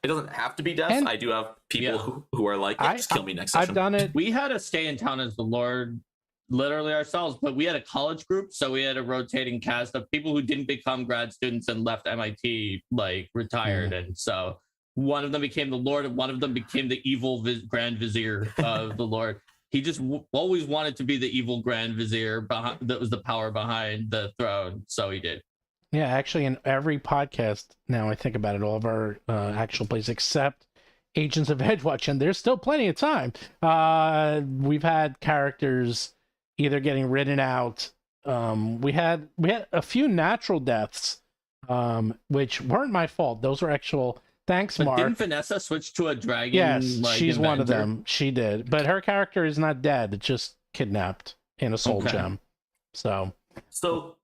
doesn't have to be death. And I do have people who are like, just kill me next session. I've done it. We had to stay in town as the lord literally ourselves, but we had a college group, so we had a rotating cast of people who didn't become grad students and left MIT, like retired. And so one of them became the lord, and one of them became the evil grand vizier of the lord. He just always wanted to be the evil grand vizier that was the power behind the throne, so he did. Yeah, actually, in every podcast now I think about it, all of our actual plays except Agents of Edgewatch, and there's still plenty of time. We've had characters either getting written out. We had a few natural deaths, which weren't my fault. Those were actual. Thanks, Mark. Didn't Vanessa switch to a dragon? Yes, she's inventor? one of them. She did, but her character is not dead. It's just kidnapped in a soul gem. So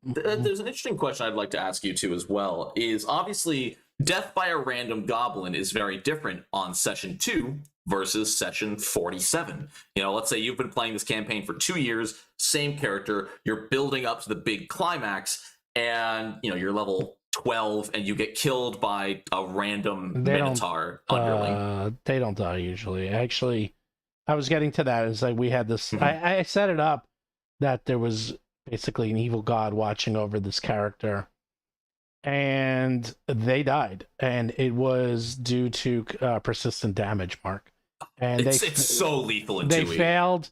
there's an interesting question I'd like to ask you too as well. Is obviously death by a random goblin is very different on session 2 versus session 47. Let's say you've been playing this campaign for 2 years, same character, you're building up to the big climax, and you're level 12 and you get killed by a random minotaur underling. They don't die usually. Actually, I was getting to that. It's like we had this. I set it up that there was basically an evil god watching over this character, and they died, and it was due to persistent damage, Mark. and It's so lethal in they 2E. failed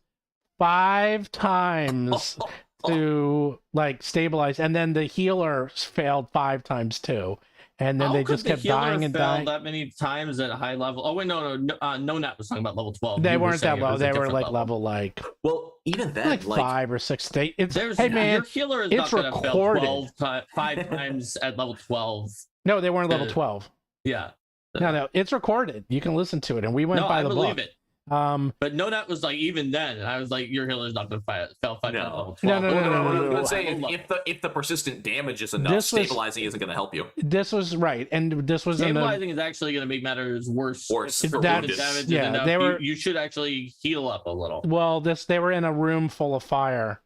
5 times to like stabilize, and then the healer failed 5 times too, and then How they could just the kept healer dying and fail dying. that many times at high level? Oh wait, no, Nat was talking about level 12. They You were weren't that saying it low. was a They were different like level like Well, even then, 5 or 6. It's There's, hey man, your healer is it's not going to fail recorded. 5 times at level 12. No, they weren't level 12. Yeah. No, it's recorded. You can listen to it, and we went No, by I the believe book. it. But Nat was like, even then, and I was like, your healer's not going to fail 5 times at level 12. No. What I was gonna say is if the persistent damage is enough, stabilizing isn't gonna help you. This was right, and this was stabilizing is actually going to make matters worse. Worse. If the damage is enough, they were. You should actually heal up a little. Well, they were in a room full of fire.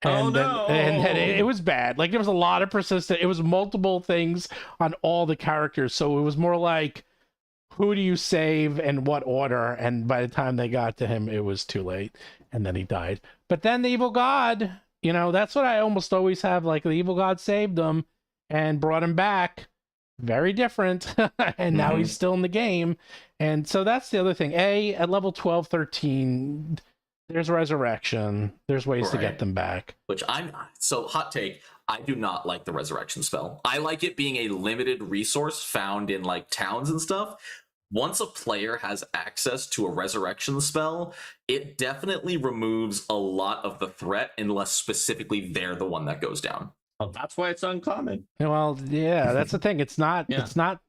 And then it was bad. Like there was a lot of persistent. It was multiple things on all the characters, so it was more like, who do you save and what order? And by the time they got to him, it was too late, and then he died. But then the evil god, that's what I almost always have. Like the evil god saved him and brought him back. Very different, and now he's still in the game. And so that's the other thing. At level 12, 13. There's resurrection. There's ways to get them back. Which hot take. I do not like the resurrection spell. I like it being a limited resource found in like towns and stuff. Once a player has access to a resurrection spell, it definitely removes a lot of the threat unless specifically they're the one that goes down. Well, that's why it's uncommon. Well, yeah, that's the thing. It's not. It's not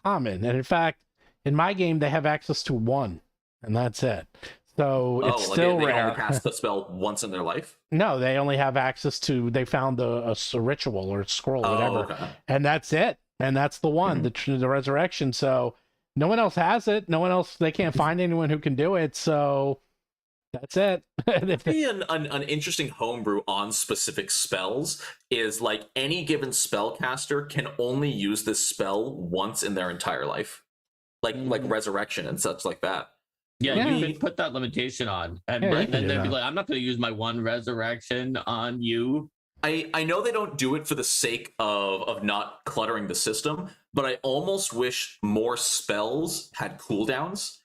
common, and in fact, in my game, they have access to 1, and that's it. So it's still they rare. only cast the spell once in their life? No, they only have access to. They found a ritual or a scroll, or whatever, and that's it. And that's the one, the resurrection. So no one else has it. No one else. They can't find anyone who can do it. So that's it. Maybe an interesting homebrew on specific spells is like any given spellcaster can only use this spell once in their entire life, like resurrection and such like that. Yeah, you could put that limitation on, and then they'd be like, "I'm not going to use my 1 resurrection on you." I know they don't do it for the sake of not cluttering the system, but I almost wish more spells had cooldowns.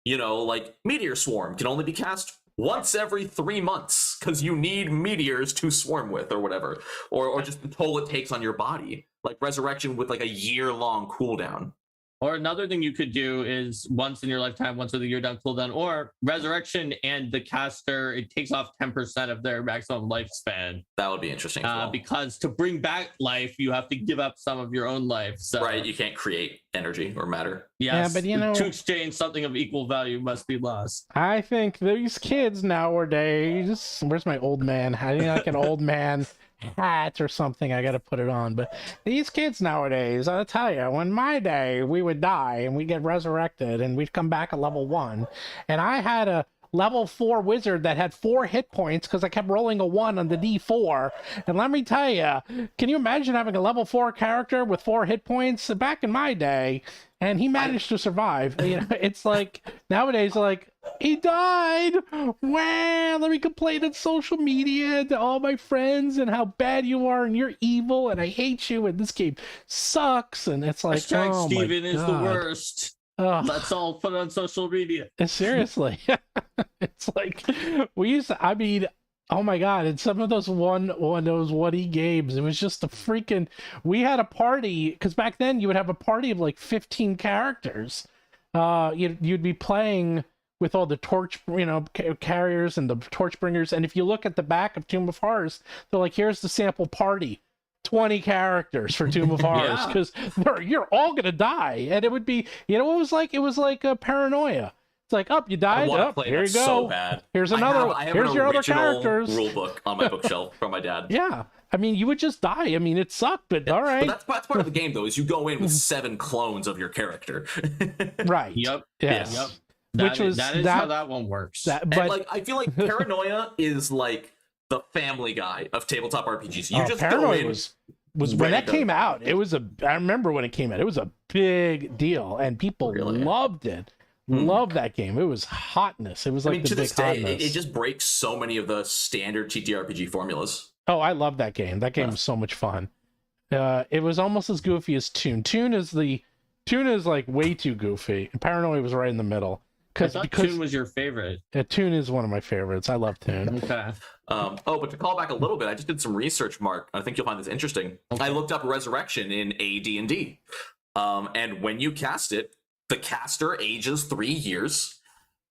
Like Meteor Swarm can only be cast once every 3 months because you need meteors to swarm with, or whatever, or just the toll it takes on your body. Like Resurrection with like a year-long cooldown. Or another thing you could do is once in your lifetime, once with a year down cooldown, or resurrection and the caster, it takes off 10% of their maximum lifespan. That would be interesting. Because to bring back life, you have to give up some of your own life. So. Right, you can't create energy or matter. Yes, yeah, but to exchange something of equal value must be lost. I think these kids nowadays. Where's my old man? I need like an old man hat or something. I gotta put it on. But these kids nowadays, I'll tell you, when my day we would die and we'd get resurrected and we'd come back at level 1, and I had a level 4 wizard that had 4 hit points because I kept rolling a 1 on the D4. And let me tell you, can you imagine having a level 4 character with 4 hit points back in my day? And he managed to survive. It's like nowadays, like, he died. Wow, let me complain on social media to all my friends and how bad you are and you're evil and I hate you and this game sucks. And it's like, oh Steven my is God. the worst. Let's all put on social media. Seriously. It's like we used to, I mean, oh my God, in some of those one of those 1E games, it was just a freaking, we had a party, because back then you would have a party of like 15 characters. You'd be playing with all the torch, carriers and the torch bringers, and if you look at the back of Tomb of Horrors, they're like, here's the sample party. 20 characters for Tomb of Horrors, because you're all gonna die, and it would be, it was like a paranoia. It's like, you died. Here you go. So bad. Here's another. Here's your other characters. Rule book on my bookshelf from my dad. Yeah, I mean, you would just die. I mean, it sucked, but all right. But that's part of the game, though, is you go in with 7 clones of your character. Right. Yep. Yes. Yep. That is how that one works. But like, I feel like paranoia is like the Family Guy of tabletop RPGs. You just paranoia go in. Was when that came out. It was I remember when it came out. It was a big deal, and people loved it. Loved that game. It was hotness. It was like to the this big day, hotness. it just breaks so many of the standard TTRPG formulas. Oh, I love that game. That game was so much fun. It was almost as goofy as Toon. Toon is like way too goofy, and Paranoia was right in the middle. I thought Toon was your favorite. Toon is one of my favorites. I love Toon. Okay. But to call back a little bit, I just did some research, Mark. I think you'll find this interesting. Okay. I looked up Resurrection in AD&D. And when you cast it, the caster ages 3 years.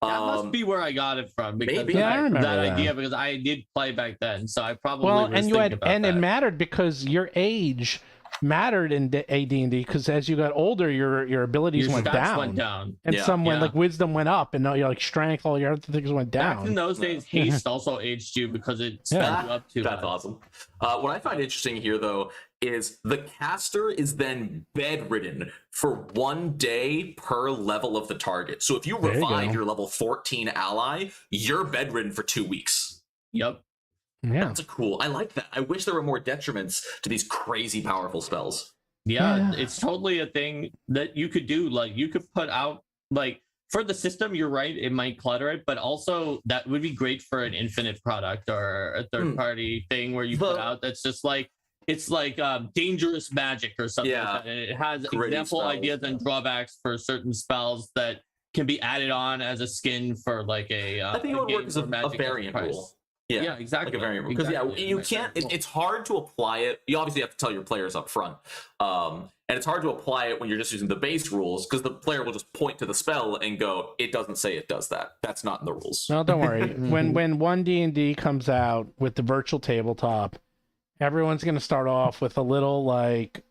That must be where I got it from. Because Maybe. Yeah, I remember that that. idea, because I did play back then, so I probably Well, was and you thinking had, about and that. it mattered because your age mattered in AD&D, because as you got older, your abilities Your went stats down. went down. And Yeah. some went, Yeah. like wisdom went up, and now your like strength, all your other things went Back in down. those days, haste also aged you because it sped Yeah. you up too That's much. awesome. What I find interesting here, though, is the caster is then bedridden for 1 day per level of the target. So if you There you revive go. your level 14 ally, you're bedridden for 2 weeks. Yep. Yeah. That's cool. I like that. I wish there were more detriments to these crazy powerful spells. Yeah, Yeah. it's totally a thing that you could do. Like, you could put out, like, for the system, you're right, it might clutter it, but also that would be great for an infinite product or a third party thing where you put out that's just like, it's like dangerous magic or something Yeah. like that. And it has Gritty example spells, ideas and drawbacks for certain spells that can be added on as a skin for like a I think it would work as a variant rule. Yeah, exactly. Like a variant rule. Because Exactly. you can't, it's hard to apply it. You obviously have to tell your players up front. And it's hard to apply it when you're just using the base rules, because the player will just point to the spell and go, it doesn't say it does that. That's not in the rules. No, don't worry. when oneD&D comes out with the virtual tabletop, everyone's going to start off with a little like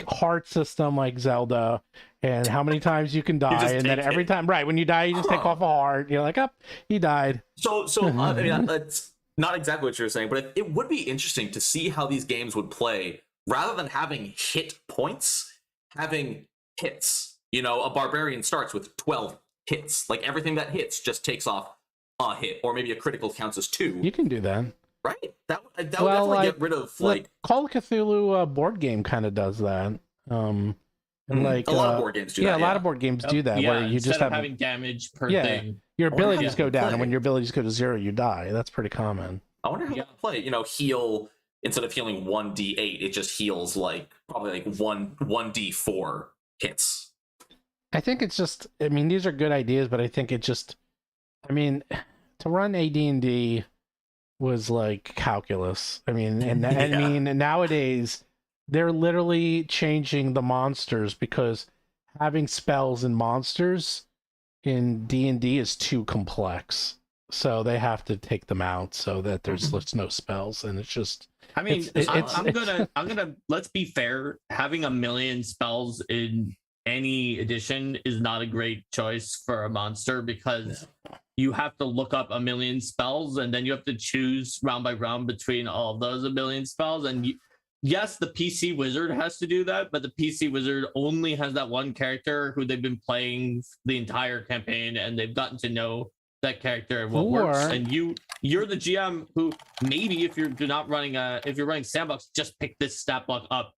heart system like Zelda, and how many times you can die, just and then take every it. time, right, when you die, you just take off a heart. You're like, up, he died. So I mean, that's not exactly what you're saying, but it would be interesting to see how these games would play rather than having hit points, having hits. You know, a barbarian starts with 12 hits. Like, everything that hits just takes off a hit, or maybe a critical counts as 2. You can do that. Right? That would Well, definitely like, get rid of, Like like, Call of Cthulhu board game kind of does that. And like a lot of board games do yeah, that. a lot of board games do that, Yeah, where you instead just of have having damage per Yeah. thing. your wonder how abilities that go would down, play. and when your abilities go to 0, you die. That's pretty common. I wonder how Yeah. that would play. You know, heal, instead of healing 1d8, it just heals like probably like 1d4 hits. I think it's just, I mean, these are good ideas, but I think it just, I mean, to run AD&D was like calculus. I mean, and I Yeah. mean, nowadays they're literally changing the monsters, because having spells and monsters in D&D is too complex. So they have to take them out so that there's no spells, and it's just, I mean, It's- I'm gonna let's be fair. Having 1,000,000 spells in any edition is not a great choice for a monster, because you have to look up 1,000,000 spells, and then you have to choose round by round between all of those 1,000,000 spells. And yes, the PC wizard has to do that, but the PC wizard only has that one character who they've been playing the entire campaign, and they've gotten to know that character and what works. Or- And you're the GM who, maybe if you're not running if you're running sandbox, just pick this stat block up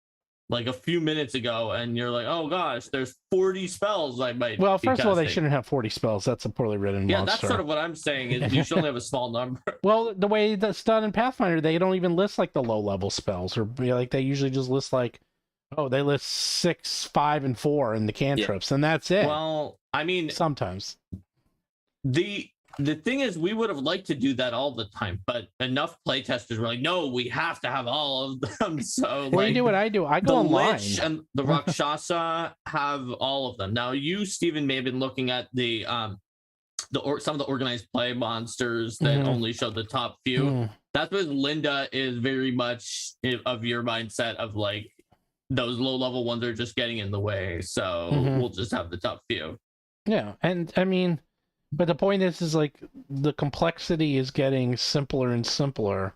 like a few minutes ago, and you're like, oh gosh, there's 40 spells I might well, be first of all, they casting. shouldn't have 40 spells. That's a poorly written Yeah, monster. that's sort of what I'm saying, is you should only have a small number. Well, the way that's done in Pathfinder, they don't even list like the low level spells, or like they usually just list like, oh, they list 6, 5, and 4 in the cantrips, and that's it. Well, I mean, Sometimes. the thing is, we would have liked to do that all the time, but enough playtesters were like, no, we have to have all of them. So Well, like, you do what I do. I the go online. Lich and the Rakshasa have all of them. Now, you, Stephen, may have been looking at some of the organized play monsters that Mhm. only show the top few. Mm. That's because Linda is very much of your mindset of like, those low level ones are just getting in the way, so Mhm. we'll just have the top few. Yeah, and I mean, but the point is like the complexity is getting simpler and simpler.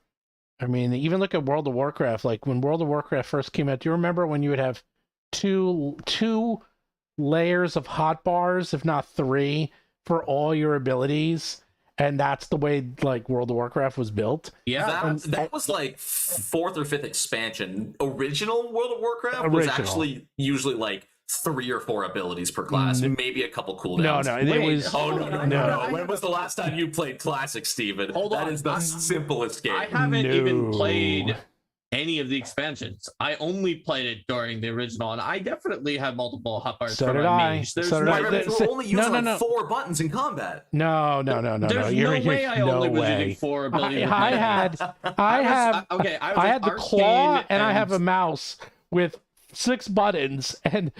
I mean, even look at World of Warcraft. Like when World of Warcraft first came out, do you remember when you would have two layers of hotbars, if not 3, for all your abilities? And that's the way like World of Warcraft was built. Yeah, That was like 4th or 5th expansion. Original World of Warcraft was Original. actually usually like 3 or 4 abilities per class, maybe a couple cooldowns. No, it Wait, was. Oh no. No. When was the last time you played Classic, Steven? Hold That on. is the simplest game. I haven't even played any of the expansions. I only played it during the original, and I definitely had multiple hotbars So for did my I. mage. There's So did no, I. Remember, you were only using no. like 4 buttons in combat. No. there's You're, no way I only was using way. 4 abilities. with I my had, mage. I was- have, okay. I was I an had the arcane claw, and I have a mouse with 6 buttons, and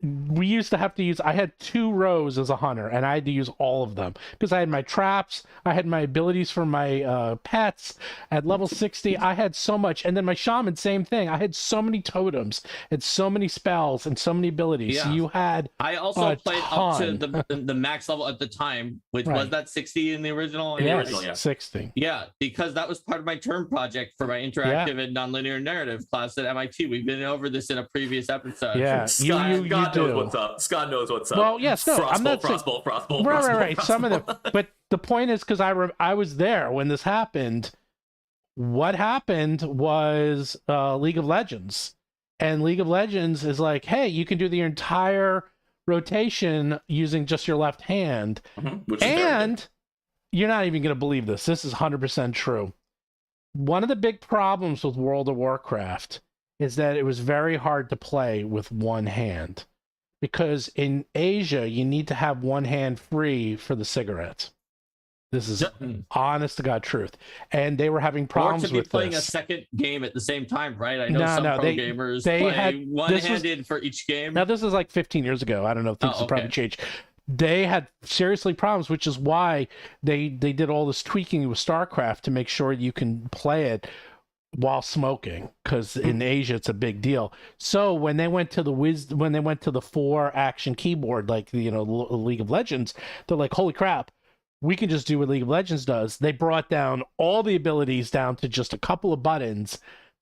we used to have to use, I had 2 rows as a hunter, and I had to use all of them because I had my traps, I had my abilities for my pets. At level 60 I had so much, and then my shaman, same thing. I had so many totems and so many spells and so many abilities. Yeah. So you had I also a played up to ton. the max level at the time, which Right. was that 60 in the original. In the yes, original, yeah. 60. Yeah, because that was part of my term project for my interactive and nonlinear narrative class at MIT. We've been over this in a previous episode. Yeah, Scott, you Scott knows do. what's up. Scott knows what's up. Well, yes, no, I'm not saying- Frostbolt. Right. Some of them, but the point is, because I was there when this happened. What happened was League of Legends, and League of Legends is like, hey, you can do the entire rotation using just your left hand, Which is very good. and you're not even going to believe this. This is 100% true. One of the big problems with World of Warcraft is that it was very hard to play with one hand. Because in Asia, you need to have one hand free for the cigarettes. This is honest to God truth. And they were having problems or to be with playing this. a second game at the same time, right? I know No, some no, pro they- gamers they play had- one-handed for each game. Now, this is like 15 years ago. I don't know. Things Oh, have probably okay. changed. They had seriously problems, which is why they did all this tweaking with StarCraft to make sure you can play it while smoking, because in Asia it's a big deal. So when they went to the 4-action keyboard, like League of Legends, they're like, holy crap, we can just do what League of Legends does. They brought down all the abilities down to just a couple of buttons,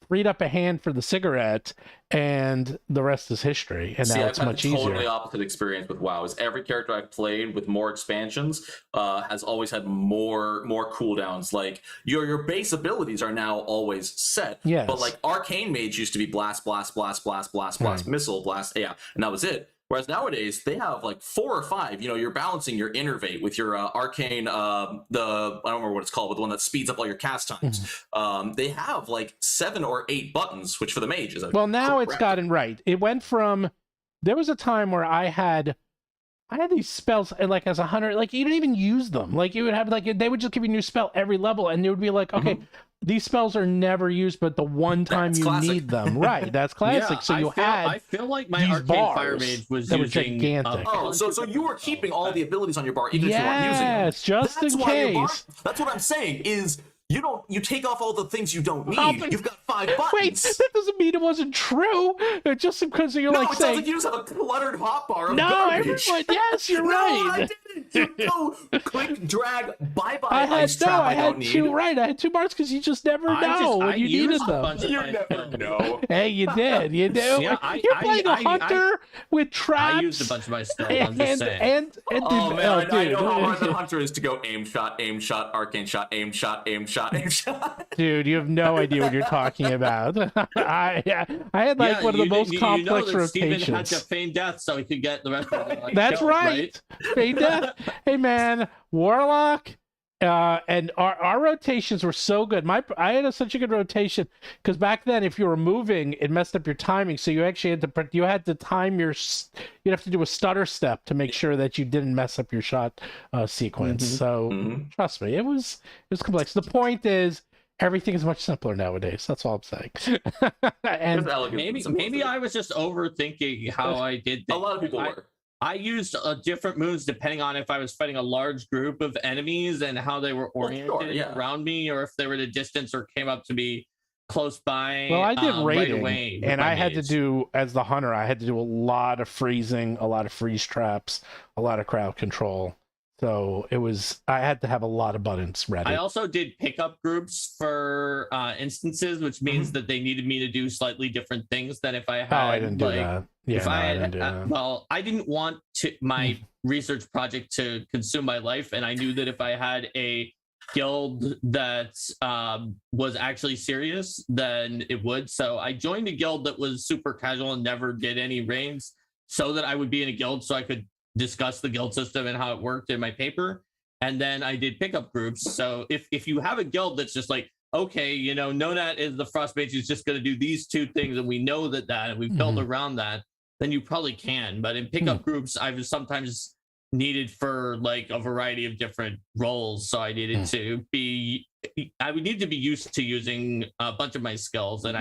freed up a hand for the cigarette, and the rest is history. And now it's I've had much the totally easier. opposite experience with WoW. Is every character I've played with more expansions has always had more cooldowns. Like your base abilities are now always set. Yes. But like Arcane Mage used to be blast, Right. missile, blast, yeah, and that was it. Whereas nowadays they have like 4 or 5. You're balancing your innervate with your arcane, I don't remember what it's called, but the one that speeds up all your cast times. They have like 7 or 8 buttons, which for the mage is a Well, now it's crap. gotten right. It went from, there was a time where I had these spells, like as a hunter, like you didn't even use them. Like you would have, like they would just give you a new spell every level, and it would be like, okay, these spells are never used, but the one time That's you classic. need them, right? That's classic. Yeah, so I feel like my these arcane fire bars mage was that were using gigantic. Oh, so you were keeping all the abilities on your bar even if you weren't using them. Yes, just That's in why your bar- case. that's what I'm saying is you take off all the things you don't need. Oh, but- You've got 5 buttons. Wait, that doesn't mean it wasn't true. Just because you're no, like it sounds saying, like you just have a cluttered hotbar of no, garbage. everyone, yes, you're No, right. I didn't. You go click, drag, bye bye. I had ice trap I don't need. 2, right? I had 2 bars because you just never know when you needed used a them. bunch of You my never spells. know. Hey, you did. You do. Yeah, You're playing a hunter with traps. I used a bunch of my spells. I'm just saying. and Oh man, I dude, know how hard the hunter is to go aim shot, arcane shot, aim shot, aim shot. dude, you have no idea what you're talking about. I had like Yeah, one of the most you complex know that Steven had to rotations. feign death so he could get the rest of the That's kill, right. Hey, hey, man, Warlock. And our rotations were so good. I had such a good rotation because back then, if you were moving, it messed up your timing. So you actually had to time you'd have to do a stutter step to make sure that you didn't mess up your shot sequence. So trust me, it was complex. The point is, everything is much simpler nowadays. That's all I'm saying. And There's elegance in Maybe simplicity. I was just overthinking how I did things. A lot of people I- were. I used different moves depending on if I was fighting a large group of enemies and how they were oriented yeah. around me, or if they were at a distance or came up to me close by. well, I did right raiding, away with and my I had to mage. do, as the hunter, I had to do a lot of freezing, a lot of freeze traps, a lot of crowd control. So I had to have a lot of buttons ready. I also did pickup groups for instances, which means that they needed me to do slightly different things than if I had. I didn't do like, that. Yeah, if no, I I had, didn't do that. well, I didn't want my research project to consume my life, and I knew that if I had a guild that was actually serious, then it would. So I joined a guild that was super casual and never did any raids, so that I would be in a guild so I could discuss the guild system and how it worked in my paper. And then I did pickup groups. So if you have a guild that's just like, okay, you know, Nonat is the frost mage who's just going to do these two things, and we know that and we've built around that, then you probably can. But in pickup groups, I've sometimes needed for like a variety of different roles, so I needed to be, I would need to be used to using a bunch of my skills. And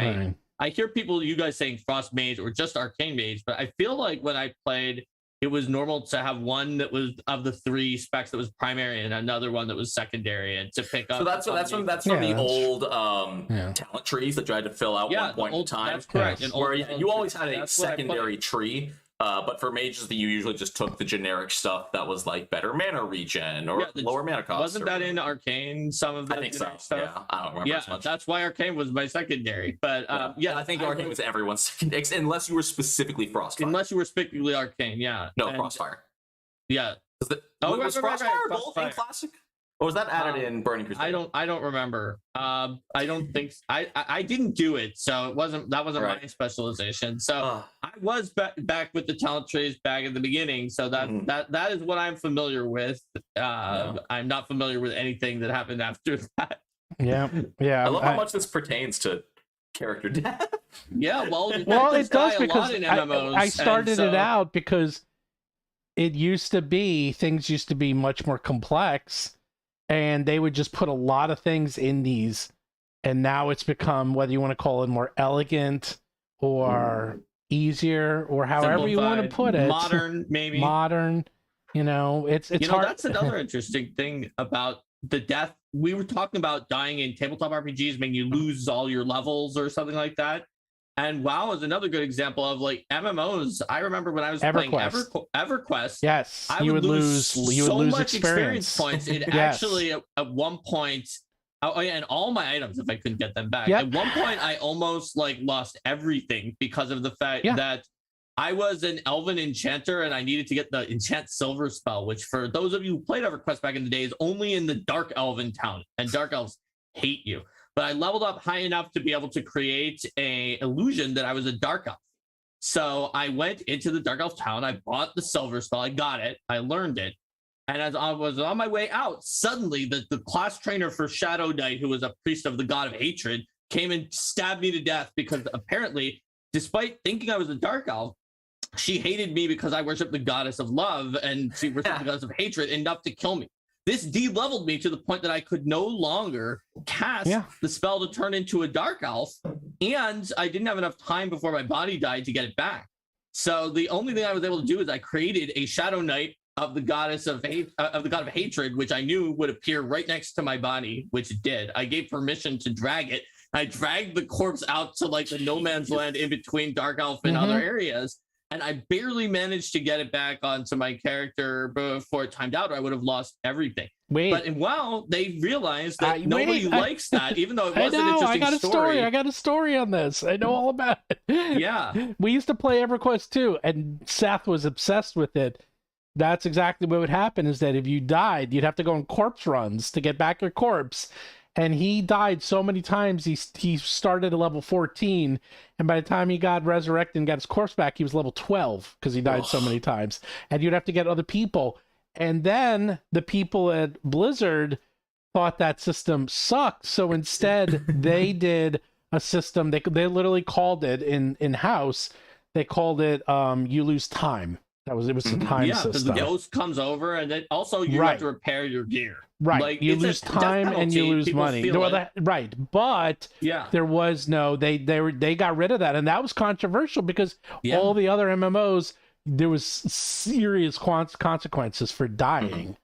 I hear you guys saying frost mage or just arcane mage, but I feel like when I played, it was normal to have one that was of the 3 specs that was primary and another one that was secondary, and to pick up. So that's from the old talent trees that you had to fill out one point in time. That's correct. Yes. Where you always had a secondary tree. But for mages, you usually just took the generic stuff that was like better mana regen or lower mana cost. Wasn't that in Arcane? Some of the I think so. stuff? Yeah, I don't remember as much. That's why Arcane was my secondary. But I think Arcane was everyone's secondary, unless you were specifically Frostfire. Unless you were specifically Arcane, yeah. No, Frostfire. Yeah. Was Frostfire both in Classic? Or was that added in Burning Crusade? I don't remember. I don't think I didn't do it, so that wasn't my specialization. So I was back with the talent trees back at the beginning. So that is what I'm familiar with. I'm not familiar with anything that happened after that. Yeah. I love how much this pertains to character death. Yeah, well, it does, because I started it out because things used to be much more complex. And they would just put a lot of things in these, and now it's become, whether you want to call it more elegant or easier or however you want to put it, modern, maybe modern. You know, it's hard. That's another interesting thing about the death. We were talking about dying in tabletop RPGs, making you lose all your levels or something like that. And WoW is another good example of like MMOs. I remember when I was playing EverQuest. Yes, I would lose so much experience points. It actually at one point, and all my items if I couldn't get them back. At one point, I almost like lost everything because of the fact that I was an elven enchanter and I needed to get the enchant silver spell, which for those of you who played EverQuest back in the day is only in the dark elven town, and dark elves hate you. But I leveled up high enough to be able to create a illusion that I was a dark elf. So I went into the dark elf town. I bought the silver spell. I got it. I learned it. And as I was on my way out, suddenly the class trainer for Shadow Knight, who was a priest of the god of hatred, came and stabbed me to death because apparently, despite thinking I was a dark elf, she hated me because I worship the goddess of love and she worshipped the goddess of hatred enough to kill me. This de-leveled me to the point that I could no longer cast the spell to turn into a dark elf, and I didn't have enough time before my body died to get it back. So the only thing I was able to do is I created a Shadow Knight of the goddess of the god of hatred, which I knew would appear right next to my body, which it did. I gave permission to drag it. I dragged the corpse out to like the no man's land in between dark elf and other areas. And I barely managed to get it back onto my character before it timed out, or I would have lost everything. But in WoW, they realized that nobody likes that, even though it was an interesting story. I got a story on this. I know all about it. Yeah. We used to play EverQuest too, and Seth was obsessed with it. That's exactly what would happen, is that if you died, you'd have to go on corpse runs to get back your corpse. And he died so many times, he started at level 14, and by the time he got resurrected and got his corpse back, he was level 12 because he died so many times. And you'd have to get other people. And then the people at Blizzard thought that system sucked, so instead they did a system, they literally called it in-house, they called it you lose time. It was the time system. Because the ghost comes over, and then also you have to repair your gear. Right, like, you lose time and you lose money. Right, but there was no. They got rid of that, and that was controversial because all the other MMOs, there was serious consequences for dying,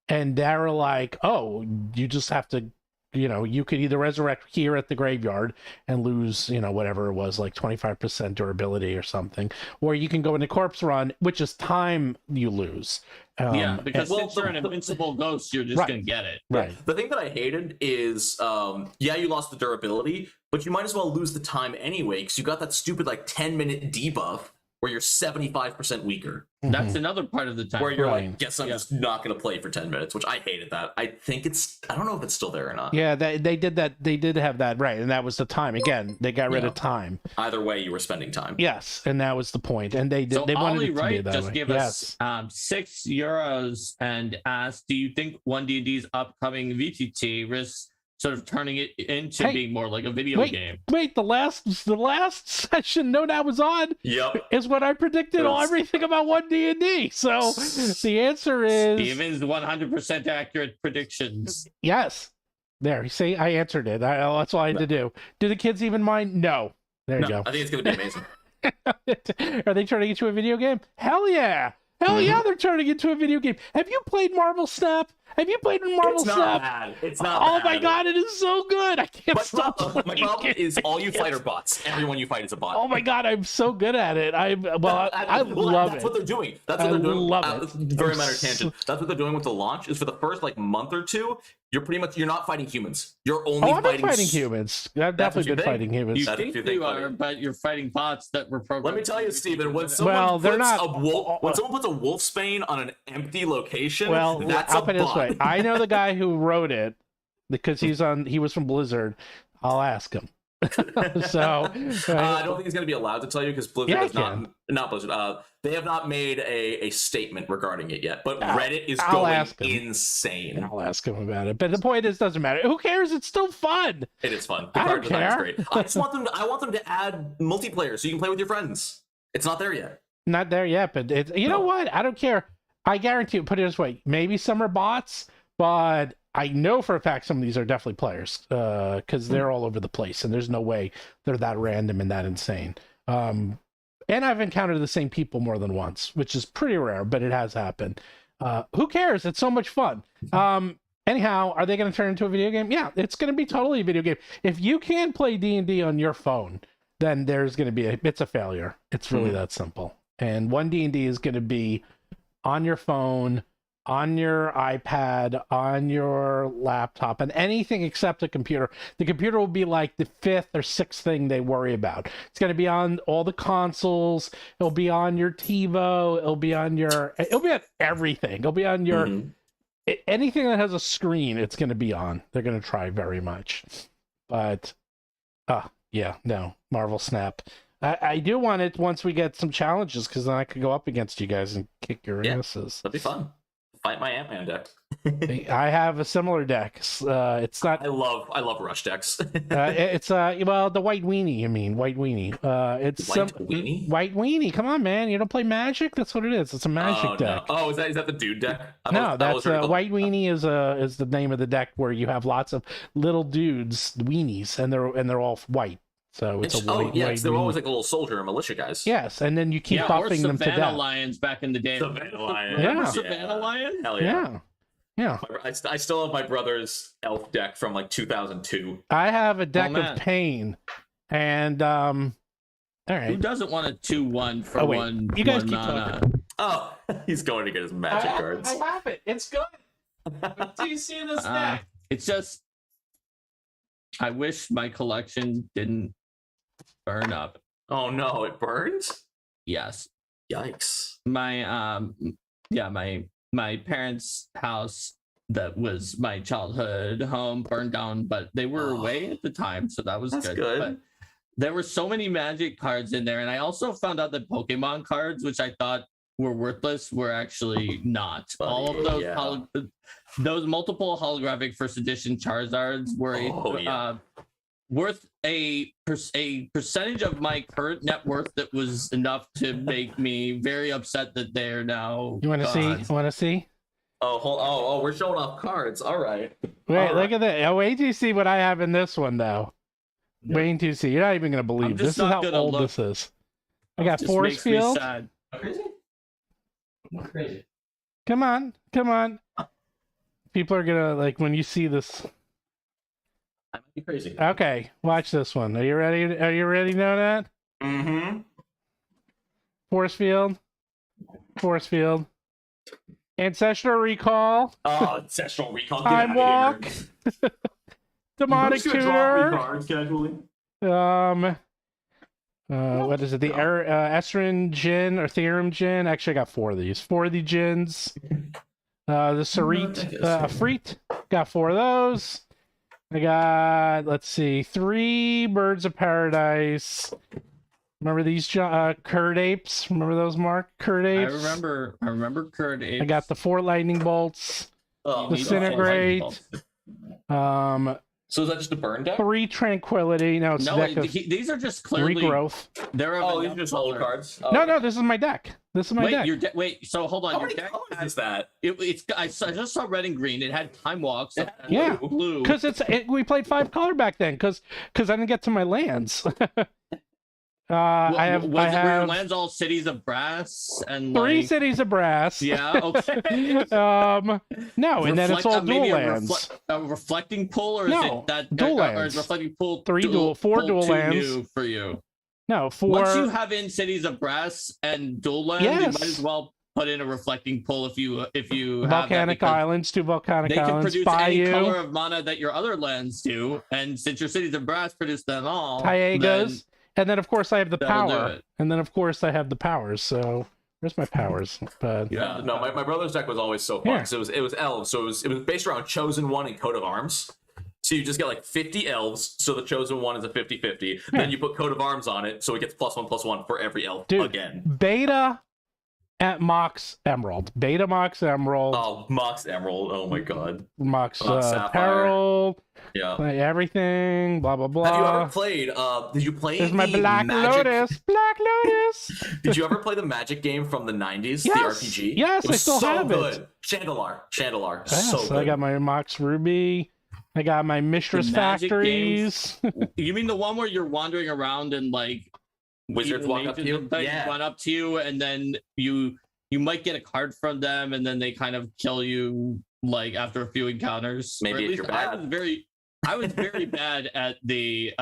and they were like, "Oh, you just have to." You could either resurrect here at the graveyard and lose, whatever it was, like 25% durability or something, or you can go into corpse run, which is time you lose. Because since you're an invincible ghost, you're just going to get it. Right. The thing that I hated is, you lost the durability, but you might as well lose the time anyway, because you got that stupid, 10-minute debuff where you're 75% weaker. That's another part of the time. Where you're like, guess I'm just not going to play for 10 minutes, which I hated that. I don't know if it's still there or not. Yeah, they did that. They did have that, right. And that was the time. Again, they got rid of time. Either way, you were spending time. Yes, and that was the point. And they did. So they wanted Ollie it to Wright be that just way. gave us €6 and asked, do you think oneD&D's upcoming VTT risks sort of turning it into Hey, being more like a video game. Wait, the last session No Doubt was on Yep. is when I predicted everything about oneD&D. So the answer is Steven's 100% accurate predictions. yes. There, you see, I answered it. That's all I had to do. Do the kids even mind? No. There you go. I think it's going to be amazing. Are they turning it into a video game? Hell yeah. Hell yeah, they're turning it into a video game. Have you played Marvel Snap? Have you played Marvel It's Snap? not bad. It's not Oh bad. my god, it is so good. I can't stop. My problem is all you fight are bots. Everyone you fight is a bot. Oh my god, I'm so good at it. I love That's it. what they're doing. That's what they're doing. Love it. Very minor tangent. That's what they're doing with the launch. Is for the first like month or two, you're not fighting humans. You're only I'm not fighting fighting humans. I've definitely been fighting humans. You That's think what you think, you are, buddy. but you're fighting bots that were programmed. Let me tell you, Steven, when Well, someone they're puts not- when someone puts a wolfsbane on an empty location, Well, that's I'll a put it this bot. way. I know the guy who wrote it because he was from Blizzard. I'll ask him. So I don't think he's going to be allowed to tell you because Blizzard Yeah, has not Blizzard. They have not made a statement regarding it yet. But Reddit is I'll going ask him. insane. I'll ask him about it. But the point is, doesn't matter. Who cares? It's still fun. It is fun. The I card don't design is care. great. I want them to add multiplayer so you can play with your friends. It's not there yet. Not there yet, but you know what? I don't care. I guarantee you, put it this way, maybe some are bots, but I know for a fact some of these are definitely players because they're all over the place and there's no way they're that random and that insane. And I've encountered the same people more than once, which is pretty rare, but it has happened. Who cares? It's so much fun. Anyhow, are they going to turn into a video game? Yeah, it's going to be totally a video game. If you can play D&D on your phone, then there's going to be it's a failure. It's really that simple. And oneD&D is going to be on your phone, on your iPad, on your laptop, and anything except a computer. The computer will be like the fifth or sixth thing they worry about. It's going to be on all the consoles. It'll be on your TiVo. It'll be on everything. It'll be on your anything that has a screen. It's going to be on. They're going to try very much, but no, Marvel Snap. I do want it once we get some challenges because then I could go up against you guys and kick your asses. That'd be fun. Fight my Ant-Man deck. I have a similar deck. It's not. I love rush decks. It's well, the white weenie. I mean, white weenie. It's weenie. White weenie. Come on, man. You don't play Magic? That's what it is. It's a Magic deck. No. Oh, is that the dude deck? That's white weenie is the name of the deck where you have lots of little dudes, weenies, and they're all white. So it's a white. Yes, they're always like little soldier and militia guys. Yes, and then you keep buffing them to death. Savannah Lions back in the day. Savannah Lions. Yeah. Savannah Lions? Hell yeah. Yeah. I still have my brother's elf deck from like 2002. I have a deck of pain, and all right. Who doesn't want a 2/1 for one? You guys one keep mana? talking. Oh, he's going to get his magic cards. I have it. It's good. Do you see this deck? It's just, I wish my collection didn't burn up. Oh no, it burns? Yes. Yikes. My parents' house that was my childhood home burned down, but they were away at the time, so that was good. But there were so many Magic cards in there, and I also found out that Pokemon cards, which I thought were worthless, were actually not. All of those those multiple holographic first edition Charizards were worth a percentage of my current net worth that was enough to make me very upset that they're now You want to see? gone. You want to see? Oh, we're showing off cards. All right. Wait, look at that. Oh, wait till you see what I have in this one, though. No. Wait till you see. You're not even going to believe this is how old this is. I got Just Force makes me Field. sad. Crazy. Come on. People are going to, like, when you see this. I might be crazy. Okay, watch this one. Are you ready? Are you ready to know that? Mm-hmm. Force Field. Ancestral Recall. Oh, Ancestral Recall. Time Walk. Demonic Tutor. Cards casually. What is it? The Esrin Djinn or Theorem Djinn. Actually, I got 4 of these. 4 of the Djinns. The Sarit Afreet. Got 4 of those. I got, let's see, 3 Birds of Paradise. Remember these Curd Apes? Remember those, Mark? Curd Apes? I remember Curd Apes. I got the 4 Lightning Bolts. Oh, Disintegrate. So is that just a burn deck? 3 tranquility. No, it's No, deck of these are just clearly regrowth. They're of Oh, these enough are just old color. cards. No, no, this is my deck. This is my deck. Wait, so hold on. How Your many deck colors is that? I just saw red and green. It had time walks. Yeah. Blue. Because we played 5 color back then. Because I didn't get to my lands. Were your have lands all cities of brass and 3 like, cities of brass. Yeah. Okay. No, and then it's all dual maybe lands. a reflecting pool, or is No, it that dual or lands. is reflecting pool 4 pool dual too lands. new for you? No, 4. Once you have in cities of brass and dual lands, you Yes. might as well put in a reflecting pool if you have volcanic that, because islands, 2 volcanic they can islands. produce any Bayou, color of mana that your other lands do, and since your cities of brass produce them all, Tiegas, and then of course I have the that'll do power, it. and then of course I have the powers. So where's my powers? But Yeah, no, my brother's deck was always so fun Yeah. because it was elves, so it was based around Chosen One and Coat of Arms. So you just get like 50 elves, so the Chosen One is a 50-50. Yeah. Then you put Coat of Arms on it, so it gets +1/+1 for every elf Dude, again. Beta at Mox Emerald, Beta Mox Emerald, Oh, Mox Emerald, oh my god. Mox Sapphire. Peril, Yeah. like everything, blah blah blah. Have you ever played, did you play There's my the Black Magic... Lotus, Black Lotus. Did you ever play the Magic game from the 90s, Yes, the RPG? yes, It was I still so have it. good. Chandelar, Yes, so good. I got my Mox Ruby. I got my Mistress Magic Factories. You mean the one where you're wandering around and like Wizards evil walk up to mages you? and things Yeah. run up to you, and then you might get a card from them, and then they kind of kill you like after a few encounters. Maybe Or at if least you're bad. I was very bad at the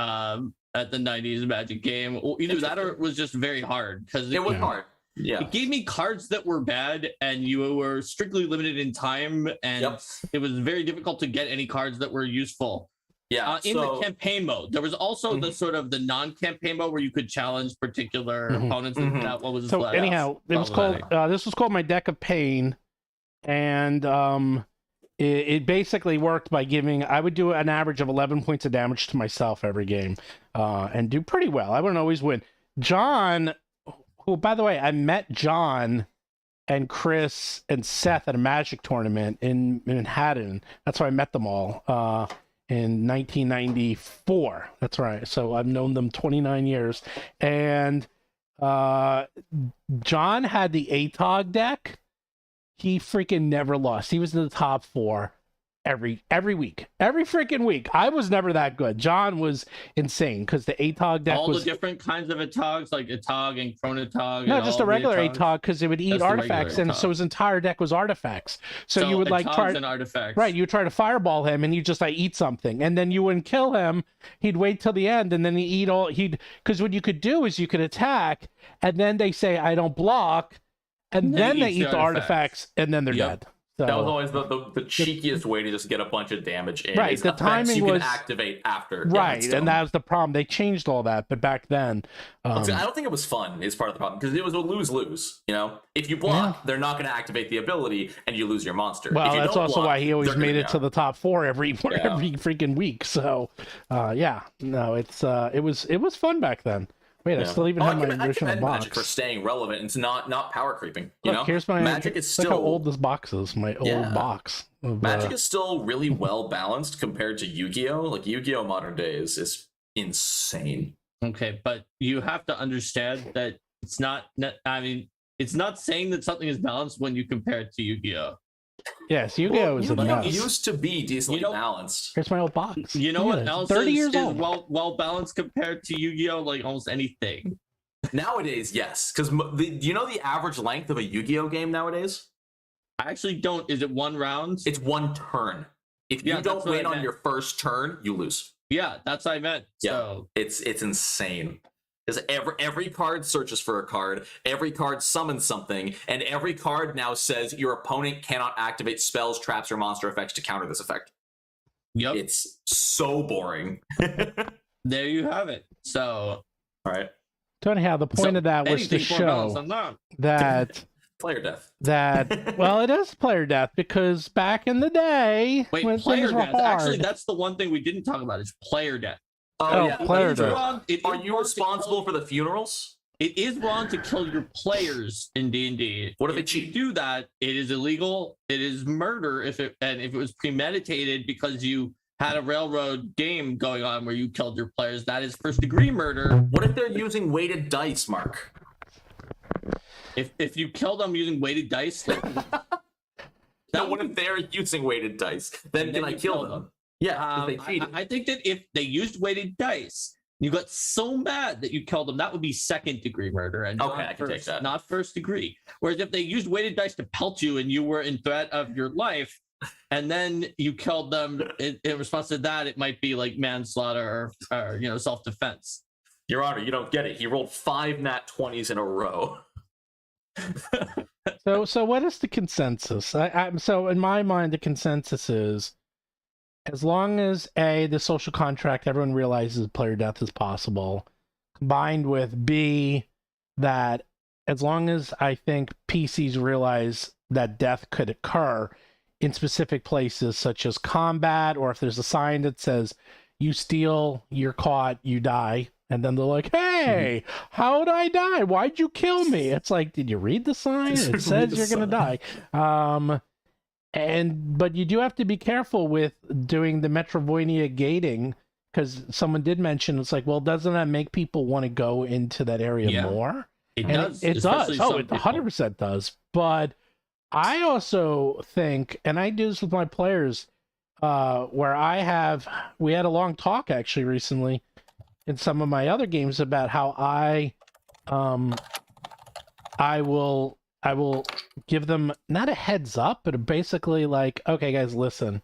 90s Magic game. Either that or it was just very hard because It was Yeah. hard. Yeah. it gave me cards that were bad, and you were strictly limited in time, and Yep. it was very difficult to get any cards that were useful. Yeah. In so, the campaign mode, there was also the sort of the non-campaign mode where you could challenge particular Mhm. opponents. Mhm. That what was So left. anyhow, it was called. This was called my Deck of Pain, and it basically worked by giving. I would do an average of 11 points of damage to myself every game, and do pretty well. I wouldn't always win. John, who by the way, I met John and Chris and Seth at a Magic tournament in Manhattan. That's where I met them all. In 1994. That's right. So I've known them 29 years. And John had the ATOG deck. He freaking never lost. He was in the top 4 every week. Every freaking week. I was never that good. John was insane because the ATOG deck all was the different kinds of ATOGs, like ATOG and Chronotog. no, and just all a regular the ATOGs. ATOG because it would eat That's the artifacts, regular and ATOG. so his entire deck was artifacts. So you would like ATOGs try and artifacts. right, you would try to fireball him, and he'd just like eat something, and then you wouldn't kill him. He'd wait till the end, and then he'd eat all. Because what you could do is you could attack, and then they say I don't block, and then they eat the artifacts, and then they're Yep. dead. So, that was always the cheekiest way to just get a bunch of damage in. Right, is the effects timing you was- can activate after. right, Stone. and that was the problem. They changed all that, but back then, I don't think it was fun is part of the problem because it was a lose-lose. You know, if you block, they're not going to activate the ability, and you lose your monster. If well, you that's don't also block, why he always they're gonna- made it to the top 4 every Yeah. freaking week. So, yeah, no, it was fun back then. Wait, I Yeah. still even Oh, have I my original commend box. Magic for staying relevant. It's not power creeping. You Look, know, here's my Magic is look still how old this box is. My Yeah. old box. Of, Magic is still really well balanced compared to Yu-Gi-Oh. Like Yu-Gi-Oh modern day is insane. Okay, but you have to understand that it's not. I mean, it's not saying that something is balanced when you compare it to Yu-Gi-Oh. yes, Yu-Gi-Oh is a Yu-Gi-Oh mess. used to be decently You know- balanced. Here's my old box. You know Look what at it. else 30 is, years is old. well balanced compared to Yu-Gi-Oh? Like almost anything. Nowadays, yes, because you know the average length of a Yu-Gi-Oh game nowadays? I actually don't. Is it one round? It's one turn. If you Yeah, don't that's what I win on meant. your first turn, you lose. Yeah, that's what I meant. Yeah. So It's insane. Because every card searches for a card, every card summons something, and every card now says your opponent cannot activate spells, traps, or monster effects to counter this effect. yep, It's so boring. there you have it. So All right. So anyhow, the point so of that was to anything's more balanced show than that. that Player death. well, it is player death because back in the day, Wait, when player things were death. hard, Actually, that's the one thing we didn't talk about is player death. Oh, yeah. player It is death. wrong- it Are is you wrong to responsible kill- for the funerals? It is wrong to kill your players in D&D. What if they If you cheat? do that, it is illegal. It is murder if it was premeditated because you had a railroad game going on where you killed your players, that is first degree murder. What if they're using weighted dice, Mark? If you kill them using weighted dice, No, what if they're using weighted dice? Then can I kill them? Yeah, if they cheated. I think that if they used weighted dice, you got so mad that you killed them, that would be second degree murder, and Okay, I can take that. not first degree. Whereas if they used weighted dice to pelt you and you were in threat of your life, and then you killed them in response to that, it might be like manslaughter or self-defense. Your Honor, you don't get it. He rolled 5 nat 20s in a row. So what is the consensus? So in my mind, the consensus is, as long as the social contract, everyone realizes player death is possible, combined with B, that as long as I think PCs realize that death could occur in specific places such as combat, or if there's a sign that says you steal, you're caught, you die, and then they're like, hey, how'd I die? Why'd you kill me? It's like, did you read the sign? It says you're gonna die. But you do have to be careful with doing the Metroidvania gating, because someone did mention, it's like, well, doesn't that make people want to go into that area more? It does. It does. Oh, it 100% does. But I also think, and I do this with my players, where we had a long talk actually recently in some of my other games about how I will give them not a heads up, but basically like, okay, guys, listen,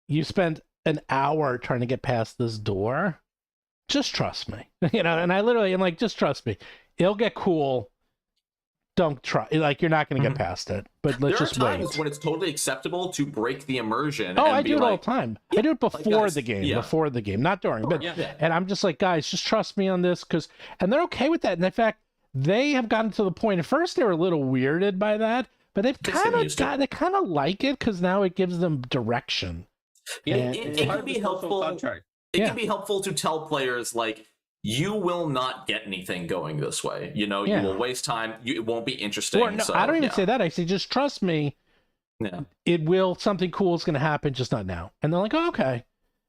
you spent an hour trying to get past this door. Just trust me, and I literally am like, just trust me. It'll get cool. Don't try. Like, you're not going to get past it, but let's just wait. There are times when it's totally acceptable to break the immersion. Oh, I do it all the time. I do it before the game, not during. Sure, but and I'm just like, guys, just trust me on this, and they're okay with that. And in fact, they have gotten to the point. At first, they were a little weirded by that, but they've kind of like it because now it gives them direction. It can be helpful. It can be helpful to tell players, like, you will not get anything going this way. You will waste time. It won't be interesting. Or, no, I don't even say that. I say, just trust me. Yeah. Something cool is going to happen, just not now. And they're like, oh, okay.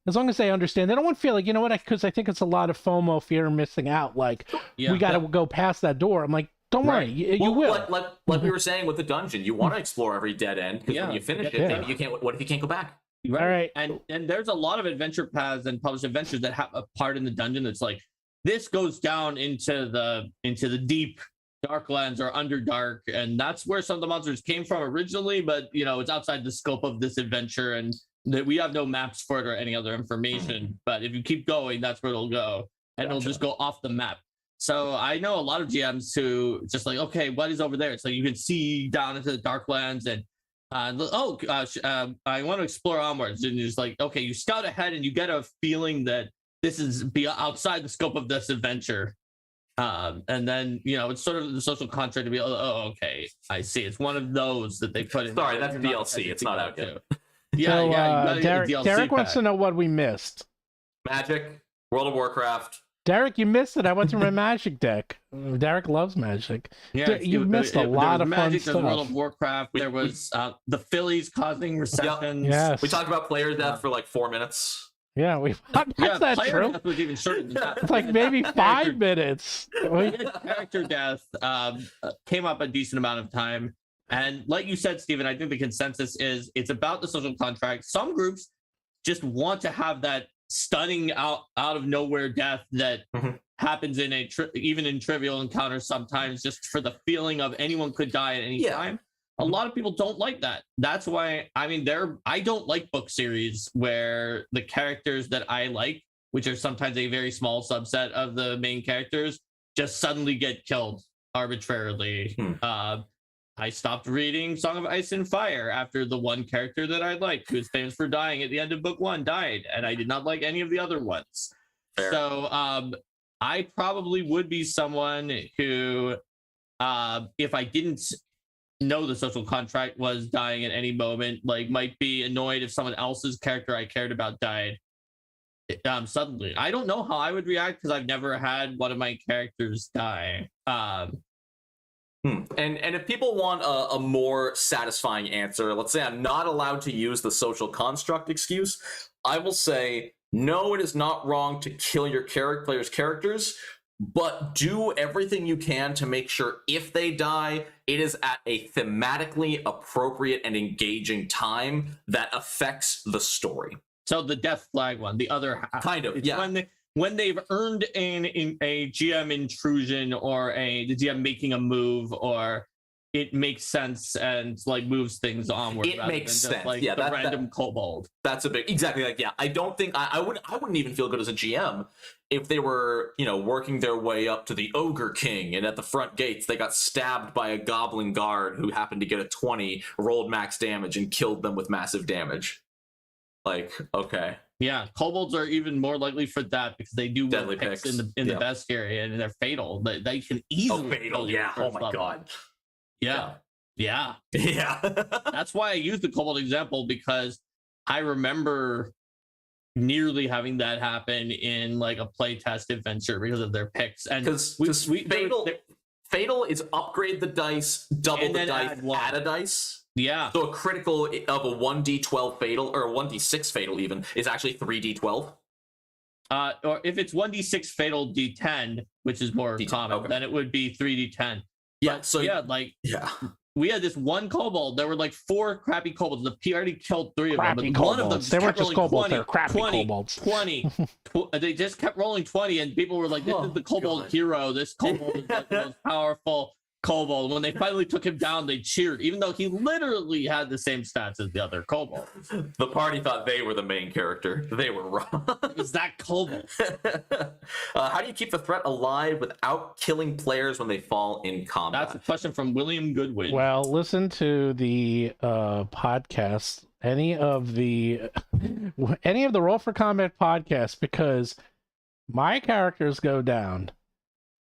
As long as they understand. They don't want to feel like, because I think it's a lot of FOMO, fear of missing out. Like, we got to go past that door. I'm like, don't worry, you will. Like we were saying with the dungeon, you want to explore every dead end, because when you finish it, maybe you can't. What if you can't go back? Right. All right. And there's a lot of adventure paths and published adventures that have a part in the dungeon that's like, this goes down into the deep Darklands or Underdark, and that's where some of the monsters came from originally, but it's outside the scope of this adventure, and that we have no maps for it or any other information. But if you keep going, that's where it'll go, and it'll just go off the map. So I know a lot of GMs who just like, okay, what is over there? So you can see down into the Darklands, and I want to explore onwards, and you're just like, okay, you scout ahead and you get a feeling that this is outside the scope of this adventure, and then it's sort of the social contract to be, oh, okay, I see, it's one of those that they put in. Sorry, that's DLC. It's not out yet. Derek wants to know what we missed. Magic, World of Warcraft. Derek, you missed it. I went through my Magic deck. Derek loves Magic. Yeah, you missed a lot of Magic, fun stuff. World of Warcraft. There was the Phillies causing recessions. Yes. We talked about player death for like 4 minutes. Yeah, that's not true. Death was even shorter than that. It's like maybe 5 minutes. Character death came up a decent amount of time. And like you said, Stephen, I think the consensus is it's about the social contract. Some groups just want to have that stunning out of nowhere death that happens in even in trivial encounters sometimes, just for the feeling of anyone could die at any time. A lot of people don't like that. That's why, I don't like book series where the characters that I like, which are sometimes a very small subset of the main characters, just suddenly get killed arbitrarily. I stopped reading Song of Ice and Fire after the one character that I liked, who was famous for dying at the end of book 1, died, and I did not like any of the other ones. Fair. So I probably would be someone who, if I didn't know the social contract was dying at any moment, like, might be annoyed if someone else's character I cared about died suddenly. I don't know how I would react, because I've never had one of my characters die. And if people want a more satisfying answer, let's say I'm not allowed to use the social construct excuse, I will say, no, it is not wrong to kill your players' characters, but do everything you can to make sure if they die, it is at a thematically appropriate and engaging time that affects the story. So the death flag one, the other half. Kind of, yeah. When they've earned a GM intrusion or the GM making a move, or it makes sense and like moves things onward. It makes sense. Just, like, yeah, the random kobold. That's a big exactly like yeah. I don't think I wouldn't even feel good as a GM if they were working their way up to the Ogre King and at the front gates they got stabbed by a goblin guard who happened to get a 20, rolled max damage, and killed them with massive damage. Like, okay. Yeah, kobolds are even more likely for that because they do Deadly picks picks. in the best area, and they're fatal. They can easily fatal. Yeah. Oh my god. Yeah. Yeah. That's why I use the kobold example, because I remember nearly having that happen in like a playtest adventure because of their picks. And because fatal is upgrade the dice, double the dice, add a dice. Yeah. So a critical of a 1d12 fatal, or a 1d6 fatal even, is actually 3d12. Or if it's 1d6 fatal d10, which is more common, then it would be 3d10. Yeah. But, so we had this one kobold. There were like 4 crappy kobolds. The P already killed 3 of them, but kobolds. one of them they weren't just kobolds, they're crappy 20, kobolds. 20. They just kept rolling 20, and people were like, "This is the kobold hero. This kobold is like the most powerful kobold." When they finally took him down, they cheered, even though he literally had the same stats as the other kobold. The party thought they were the main character. They were wrong. It was that kobold. How do you keep the threat alive without killing players when they fall in combat? That's a question from William Goodwin. Well, listen to the podcast, any of the Roll for Combat podcasts, because my characters go down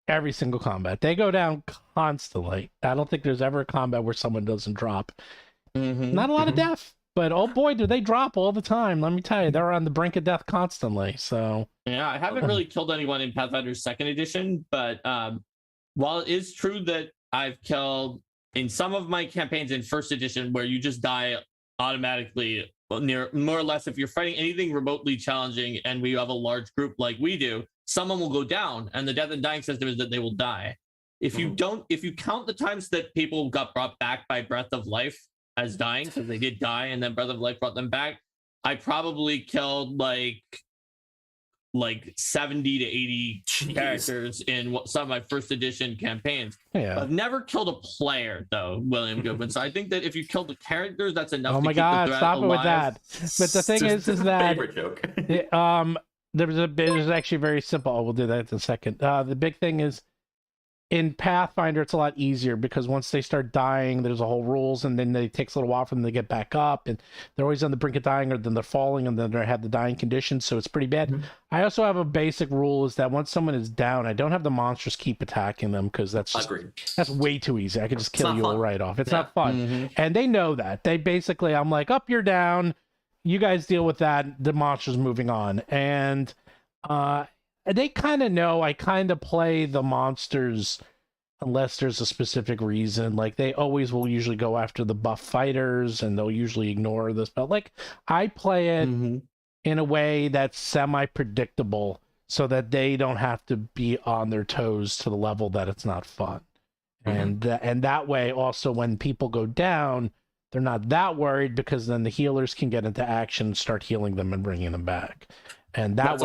every single combat. They go down constantly. I don't think there's ever a combat where someone doesn't drop. Not a lot of death, but oh boy, do they drop all the time. Let me tell you, they're on the brink of death constantly. So yeah, I haven't really killed anyone in Pathfinder 2nd edition, but while it is true that I've killed in some of my campaigns in 1st edition where you just die automatically, more or less, if you're fighting anything remotely challenging and we have a large group like we do, someone will go down, and the death and dying system is that they will die. If you count the times that people got brought back by Breath of Life as dying, because they did die and then Breath of Life brought them back, I probably killed like 70 to 80 characters in some of my 1st edition campaigns. yeah. I've never killed a player though, William Goodwin. So I think that if you kill the characters, that's enough. Oh my god, stop it with that. But the thing is that favorite joke. there's actually very simple. Oh, we'll do that in a second. The big thing is in Pathfinder, it's a lot easier because once they start dying, there's a whole rules, and then it takes a little while for them to get back up, and they're always on the brink of dying, or then they're falling, and then they have the dying condition, so it's pretty bad. I also have a basic rule is that once someone is down, I don't have the monsters keep attacking them, because that's way too easy. I could just kill you all right off. It's not fun. And they know that. They basically, I'm like, up, you're down. You guys deal with that. The monster's moving on. And they kind of know I kind of play the monsters unless there's a specific reason. Like, they always will usually go after the buff fighters, and they'll usually ignore this. But, like, I play it in a way that's semi-predictable so that they don't have to be on their toes to the level that it's not fun. And that way, also, when people go down, they're not that worried, because then the healers can get into action and start healing them and bringing them back. And that's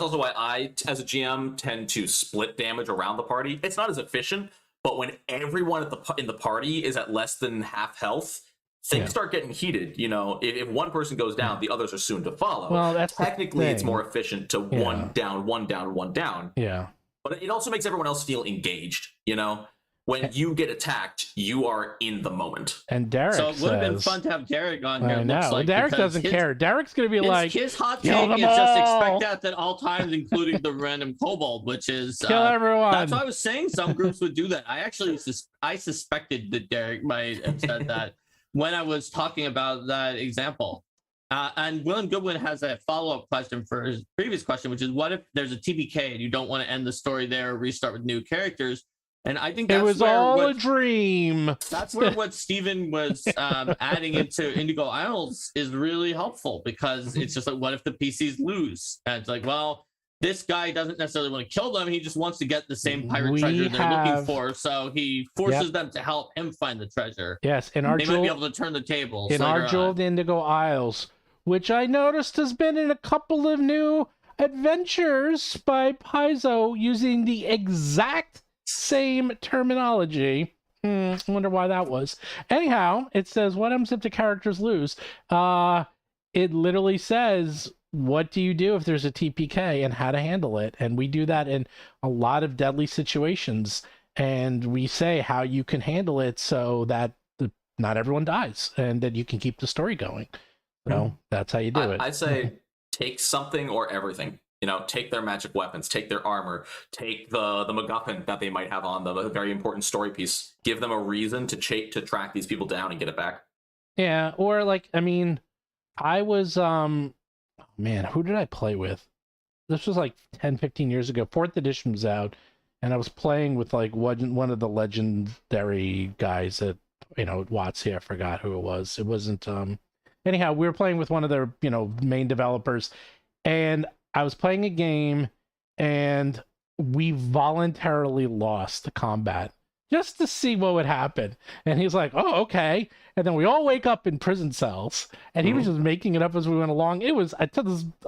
also why I, as a GM, tend to split damage around the party. It's not as efficient, but when everyone in the party is at less than half health, things start getting heated. If one person goes down, the others are soon to follow. Well, that's technically it's more efficient to one down, one down, one down. Yeah. But it also makes everyone else feel engaged, When you get attacked, you are in the moment. And Derek So it would have been fun to have Derek on here. I know. Derek doesn't care. Derek's going to be like, his hot take is just expect that at all times, including the random kobold, which is... kill everyone. That's why I was saying some groups would do that. I actually I suspected that Derek might have said that when I was talking about that example. And William Goodwin has a follow-up question for his previous question, which is, what if there's a TPK and you don't want to end the story there or restart with new characters? And I think It that's was where all a dream. that's where what Steven was adding into Indigo Isles is really helpful, because it's just like, what if the PCs lose? And it's like, well, this guy doesn't necessarily want to kill them. He just wants to get the same pirate treasure they're looking for. So he forces them to help him find the treasure. Yes, in our they might be able to turn the tables in our Jeweled Indigo Isles, which I noticed has been in a couple of new adventures by Paizo using the exact same terminology. I wonder why that was. Anyhow, it says, what happens if the characters lose? It literally says, what do you do if there's a TPK and how to handle it? And we do that in a lot of deadly situations. And we say how you can handle it so that not everyone dies and that you can keep the story going. So that's how you do it. I'd say take something or everything. Take their magic weapons, take their armor, take the MacGuffin that they might have on them, a very important story piece. Give them a reason to track these people down and get it back. Yeah, or I was man, who did I play with? This was like 10, 15 years ago. 4th edition was out, and I was playing with one of the legendary guys at WotC. I forgot who it was. It wasn't anyhow, we were playing with one of their main developers, and I was playing a game, and we voluntarily lost the combat just to see what would happen. And he's like, oh, okay. And then we all wake up in prison cells, and he was just making it up as we went along. It was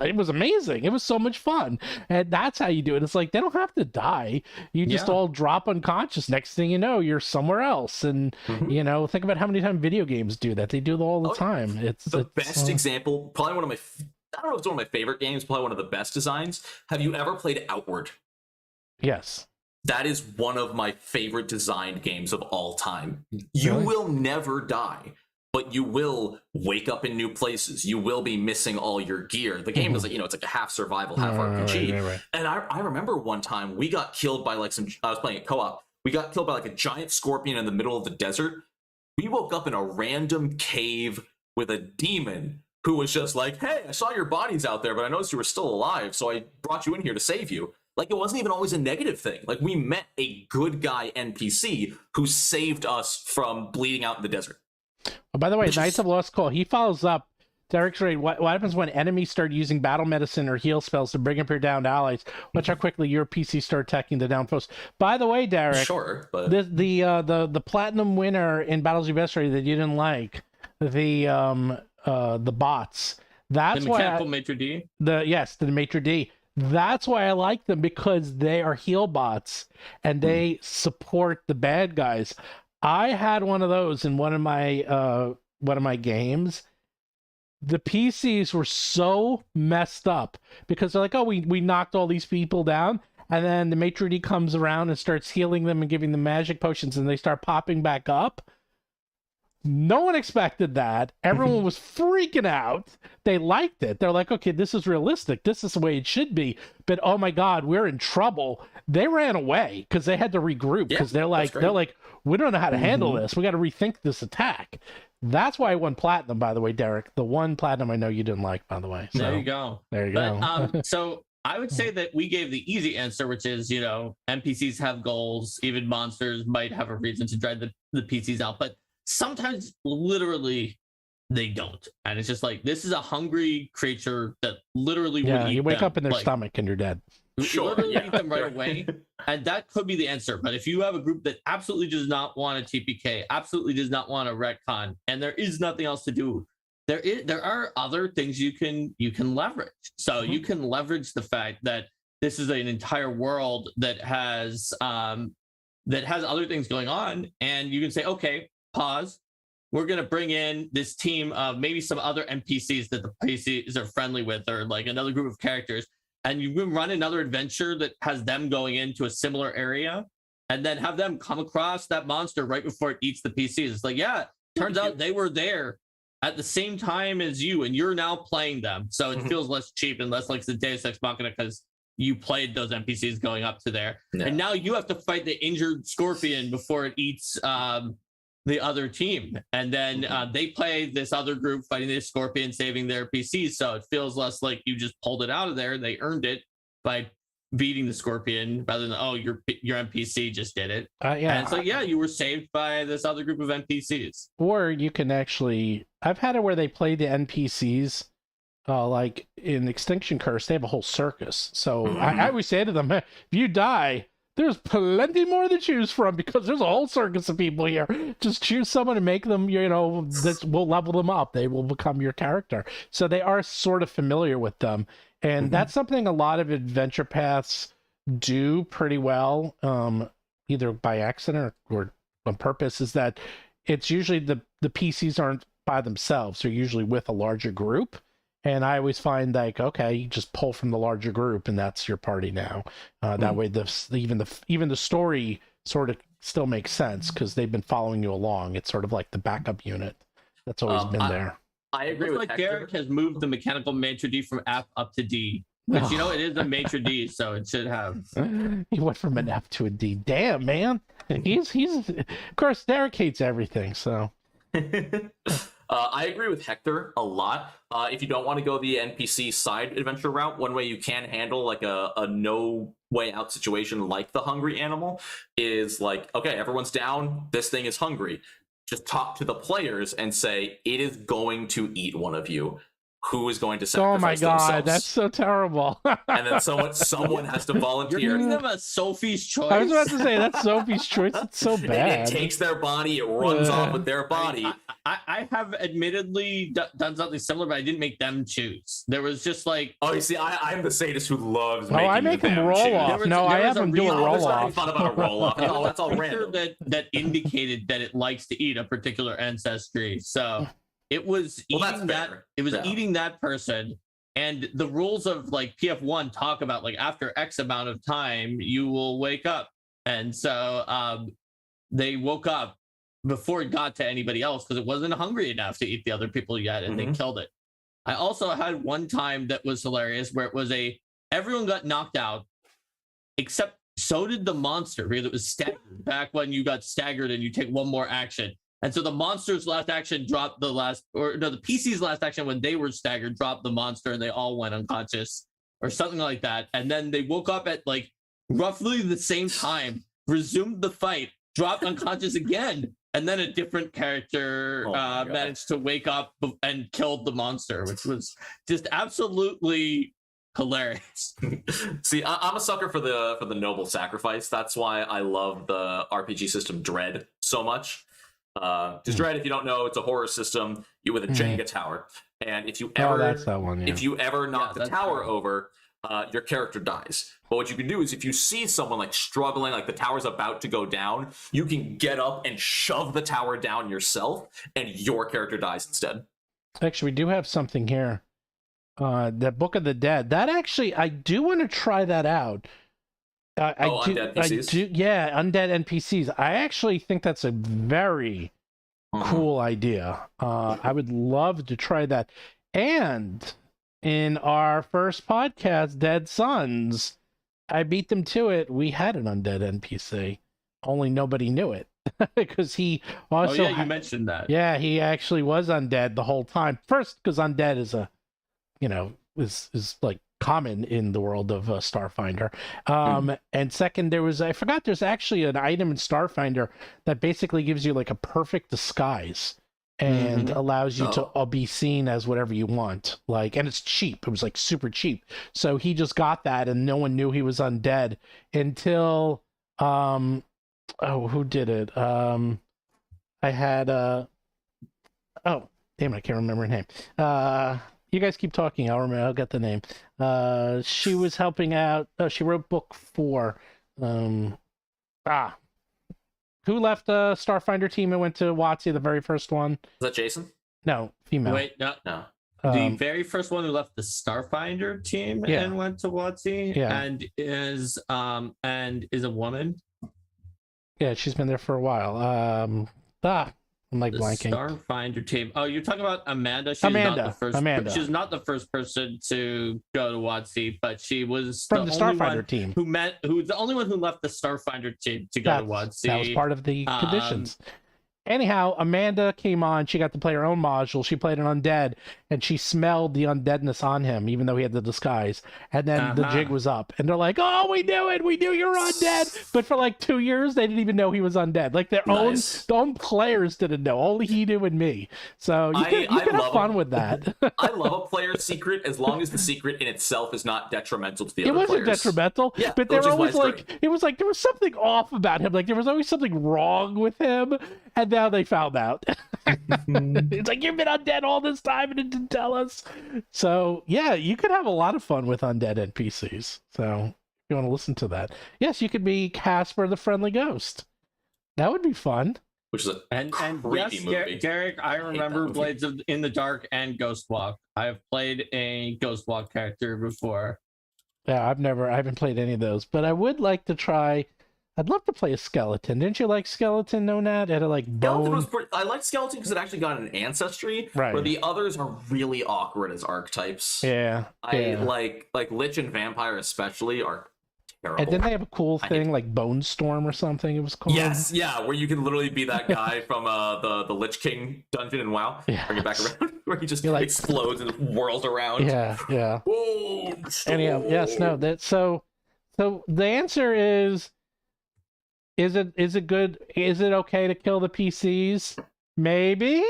amazing. It was so much fun. And that's how you do it. It's like, they don't have to die. You just all drop unconscious. Next thing you know, you're somewhere else. And, think about how many times video games do that. They do it all the time. It's the best example, probably one of my... I don't know if it's one of my favorite games, probably one of the best designs. Have you ever played Outward? Yes. That is one of my favorite designed games of all time. You will never die, but you will wake up in new places. You will be missing all your gear. The game is it's like a half survival, half RPG. Right. And I remember one time we got killed by I was playing a co-op. We got killed by a giant scorpion in the middle of the desert. We woke up in a random cave with a demon who was just like, hey, I saw your bodies out there, but I noticed you were still alive, so I brought you in here to save you. It wasn't even always a negative thing. We met a good guy NPC who saved us from bleeding out in the desert. Oh, by the way, Knights of Lost Call, he follows up. Derek's right. What happens when enemies start using battle medicine or heal spells to bring up your downed allies? Watch how quickly your PCs start attacking the down post. By the way, Derek, sure, but the platinum winner in Battles of Yesterday that you didn't like, the bots. That's the mechanical maitre d'. The maitre d'. That's why I like them, because they are heal bots and they support the bad guys. I had one of those in one of my games. The PCs were so messed up because they're like, oh, we knocked all these people down, and then the maitre d' comes around and starts healing them and giving them magic potions, and they start popping back up. No one expected that. Everyone was freaking out. They liked it. They're like, okay, this is realistic. This is the way it should be. But oh my God, we're in trouble. They ran away because they had to regroup, because they're like, we don't know how to handle this. We got to rethink this attack. That's why I won platinum, by the way, Derek. The one platinum I know you didn't like, by the way. So, there you go. go. So I would say that we gave the easy answer, which is, NPCs have goals. Even monsters might have a reason to drive the PCs out. But sometimes literally they don't, and it's just like, this is a hungry creature that literally would eat you wake them. up in their stomach and you're dead. You literally eat them right away, and that could be the answer. But if you have a group that absolutely does not want a TPK, absolutely does not want a retcon, and there is nothing else to do, there are other things you can leverage. So you can leverage the fact that this is an entire world that has other things going on, and you can say, okay, pause. We're going to bring in this team of maybe some other NPCs that the PCs are friendly with, or another group of characters. And you can run another adventure that has them going into a similar area, and then have them come across that monster right before it eats the PCs. It's like, yeah, turns out they were there at the same time as you, and you're now playing them. So it feels less cheap and less like the Deus Ex Machina, because you played those NPCs going up to there. Yeah. And now you have to fight the injured scorpion before it eats the other team. And then they play this other group fighting this scorpion, saving their PCs. So it feels less like you just pulled it out of there. They earned it by beating the scorpion rather than your NPC just did it. Yeah. And so you were saved by this other group of NPCs. Or you can actually, I've had it where they play the NPCs, like in Extinction Curse, they have a whole circus. So I always say to them, if you die, there's plenty more to choose from because there's a whole circus of people here. Just choose someone and make them, this will level them up. They will become your character. So they are sort of familiar with them. And that's something a lot of adventure paths do pretty well, either by accident or on purpose, is that it's usually the PCs aren't by themselves. They're usually with a larger group. And I always find like, okay, you just pull from the larger group and that's your party now. That way even the story sort of still makes sense because they've been following you along. It's sort of like the backup unit that's always been there. I agree with like Hector. Derek has moved the mechanical maitre d from F up to D, which it is a maitre d, so it should have. He went from an F to a D. Damn, man. He's of course Derek hates everything. So I agree with Hector a lot. If you don't want to go the NPC side adventure route, one way you can handle like a no way out situation like the hungry animal is like, okay, everyone's down. This thing is hungry. Just talk to the players and say, it is going to eat one of you. Who is going to sacrifice oh my god, themselves? that's so terrible. And then someone has to volunteer. You're giving them a Sophie's choice. I was about to say that's Sophie's choice. It's so bad. It takes their body, it runs off with their body. I have admittedly done something similar, but I didn't make them choose. There was just like, oh, you see, I'm the sadist who loves. I make them roll off. I have them do a roll off. Fun about a roll off. No, that's all random. That indicated that it likes to eat a particular ancestry. So it was eating that. It was eating that person. And the rules of like PF1 talk about like after X amount of time you will wake up. And so they woke up before it got to anybody else because it wasn't hungry enough to eat the other people yet, and they killed it. I also had one time that was hilarious where it was everyone got knocked out, except so did the monster because it was staggered back when you got staggered and you take one more action. And so the monster's last action dropped the PC's last action when they were staggered dropped the monster and they all went unconscious or something like that. And then they woke up at like roughly the same time, resumed the fight, dropped unconscious again. And then a different character managed to wake up and killed the monster, which was just absolutely hilarious. See, I'm a sucker for the noble sacrifice. That's why I love the RPG system Dread so much. Because Dread, if you don't know, it's a horror system with a Jenga tower, and if you ever that's that one, if you ever knock the tower over, your character dies. But what you can do is if you see someone like struggling, like the tower's about to go down, you can get up and shove the tower down yourself, and your character dies instead. Actually, we do have something here. The Book of the Dead. That actually, I do want to try that out. Undead NPCs? Undead NPCs. I actually think that's a very cool idea. I would love to try that. And in our first podcast, Dead Sons, I beat them to it. We had an undead NPC, only nobody knew it because he also. you mentioned that. Yeah, he actually was undead the whole time. First, because undead is is like common in the world of Starfinder. And second, there's actually an item in Starfinder that basically gives you like a perfect disguise and allows you to be seen as whatever you want. And it's cheap. It was like super cheap. So he just got that and no one knew he was undead until who did it? I had oh damn, I can't remember her name. You guys keep talking. I'll get the name. She was helping out. She wrote book 4. Who left the Starfinder team and went to WotC, the very first one? Is that Jason? No, female. Wait, no. The very first one who left the Starfinder team and went to WotC and is a woman. Yeah, she's been there for a while. I'm like blanking. Starfinder team. Oh, you're talking about Amanda. She's not the first person to go to WotC, but she was from the Starfinder team. Who's the only one who left the Starfinder team to go to WotC. That was part of the conditions. Anyhow, Amanda came on. She got to play her own module. She played an undead, and she smelled the undeadness on him, even though he had the disguise. And then the jig was up. And they're like, oh, we knew it. We knew you were undead. But for like 2 years, they didn't even know he was undead. Like their own players didn't know. Only he knew and me. So you can have fun with that. I love a player's secret as long as the secret in itself is not detrimental to the other players. It wasn't detrimental, yeah, but they were always like, it was like there was something off about him. Like there was always something wrong with him. And now they found out. It's like, you've been undead all this time and it didn't tell us. So, yeah, you could have a lot of fun with undead NPCs. So, if you want to listen to that. Yes, you could be Casper the Friendly Ghost. That would be fun. Which is and yes, movie. Derek, I remember Blades in the Dark and Ghostwalk. I have played a Ghostwalk character before. Yeah, I haven't played any of those. But I would like to try... I'd love to play a skeleton. Didn't you like skeleton, Nonat? It had like bone. I liked skeleton because it actually got an ancestry. Right. Where the others are really awkward as archetypes. Yeah. I like Lich and Vampire especially are terrible. And then they have a cool thing like Bone Storm or something. It was called. Yes, yeah, where you can literally be that guy from the Lich King dungeon in WoW. Yeah. Bring it back around, where he just explodes and whirls around. Yeah, yeah. Whoa. Anyhow, yes, no. That so the answer is. Is it good? Is it okay to kill the PCs? Maybe.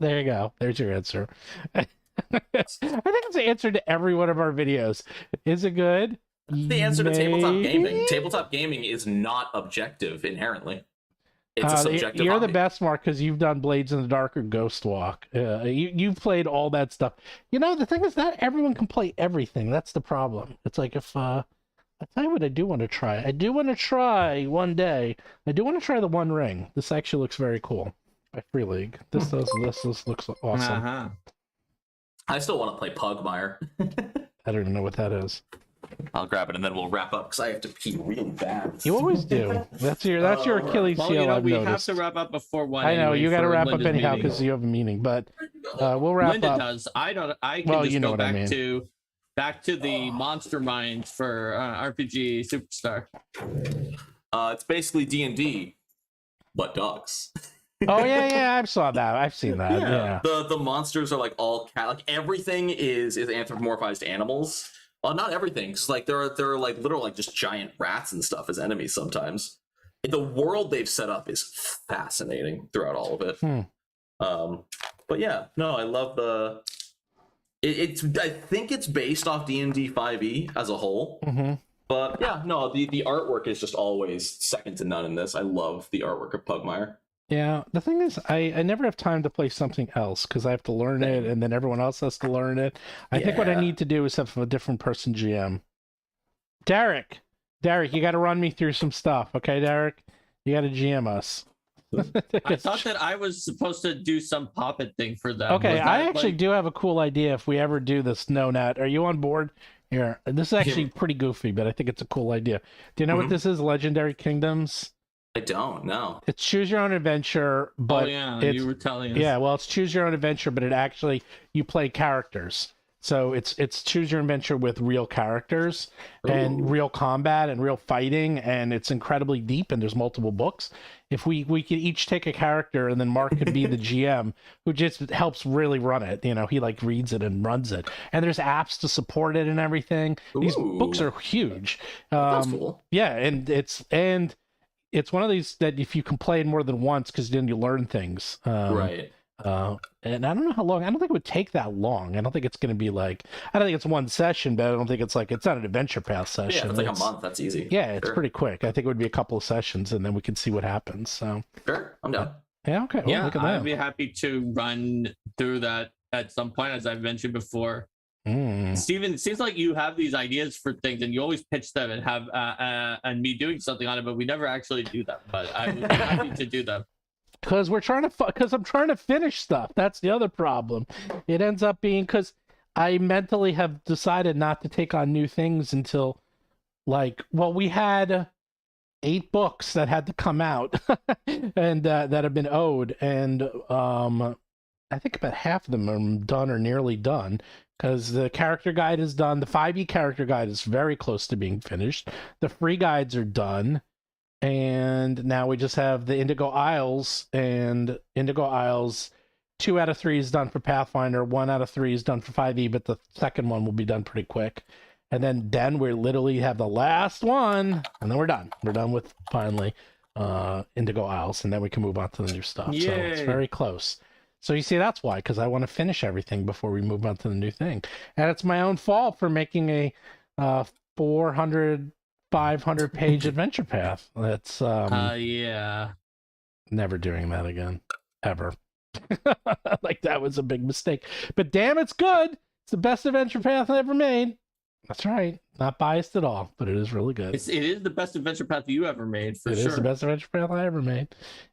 There you go. There's your answer. I think it's the answer to every one of our videos. Is it good? That's the answer to tabletop gaming. Tabletop gaming is not objective inherently. It's a subjective. You're the best, Mark, because you've done Blades in the Dark or Ghost Walk. You've played all that stuff. You know, the thing is, not everyone can play everything. That's the problem. It's like if I'll tell you what I do want to try. I do want to try one day. I do want to try the One Ring. This actually looks very cool. By Free League. This looks awesome. I still want to play Pugmire. I don't even know what that is. I'll grab it and then we'll wrap up because I have to pee really bad. You always do. That's your Achilles heel. I've we noticed. have to wrap up before one. I know you got to wrap up Linda's anyhow meeting. because you have a meeting. But we'll wrap Linda up. does. I don't. I can Well, just you know go what I back mean. to the Monster Mines for RPG Superstar. It's basically D&D, but dogs. Oh yeah, I saw that. I've seen that. Yeah. The monsters are like all cat. Like everything is anthropomorphized animals. Well, not everything. Because like there are like literal like just giant rats and stuff as enemies sometimes. The world they've set up is fascinating throughout all of it. But yeah, no, I love the. I think it's based off D&D 5e as a whole. Mm-hmm. But yeah, no, the artwork is just always second to none in this. I love the artwork of Pugmire. Yeah, the thing is, I never have time to play something else because I have to learn it, and then everyone else has to learn it. I think what I need to do is have a different person GM. Derek, you got to run me through some stuff, okay, Derek? You got to GM us. I thought that I was supposed to do some puppet thing for them. Okay, I actually do have a cool idea if we ever do this. No, Nat, are you on board? Here, this is actually pretty goofy, but I think it's a cool idea. Do you know what this is? Legendary Kingdoms? I don't know. It's choose your own adventure, but you were telling us. Yeah, well, it's choose your own adventure, but it actually you play characters. So it's choose your adventure with real characters and real combat and real fighting, and it's incredibly deep. And there's multiple books. If we could each take a character, and then Mark could be the GM, who just helps really run it. You know, he like reads it and runs it, and there's apps to support it and everything. These books are huge. That's cool. Yeah, and it's one of these that if you can play it more than once, because then you learn things. Right. And I don't know how long. I don't think it would take that long. I don't think it's going to be like. I don't think it's one session, but I don't think it's like it's not an adventure pass session. Yeah, it's like a month. That's easy. Yeah, it's pretty quick. I think it would be a couple of sessions, and then we can see what happens. So sure, I'm down. Yeah. Okay. Yeah, look at I'd that. be happy to run through that at some point, as I've mentioned before. Steven, it seems like you have these ideas for things and you always pitch them and have and me doing something on it, but we never actually do them. But I would be happy to do them. Because I'm trying to finish stuff. That's the other problem. It ends up being because I mentally have decided not to take on new things until we had 8 books that had to come out and that have been owed, and I think about half of them are done or nearly done. Because the character guide is done. The 5e character guide is very close to being finished. The free guides are done. and now we just have the Indigo Isles, and Indigo Isles, 2 out of 3 is done for Pathfinder, 1 out of 3 is done for 5e, but the second one will be done pretty quick. And then we literally have the last one, and then we're done. We're done with, finally, Indigo Isles, and then we can move on to the new stuff. Yay. So it's very close. So you see, that's why, because I want to finish everything before we move on to the new thing. And it's my own fault for making a 400, 500-page adventure path. That's yeah. never doing that again, ever. Like, that was a big mistake. But damn, it's good. It's the best adventure path I ever made. That's right. Not biased at all, but it is really good. It is the best adventure path you ever made, for sure. It is the best adventure path I ever made.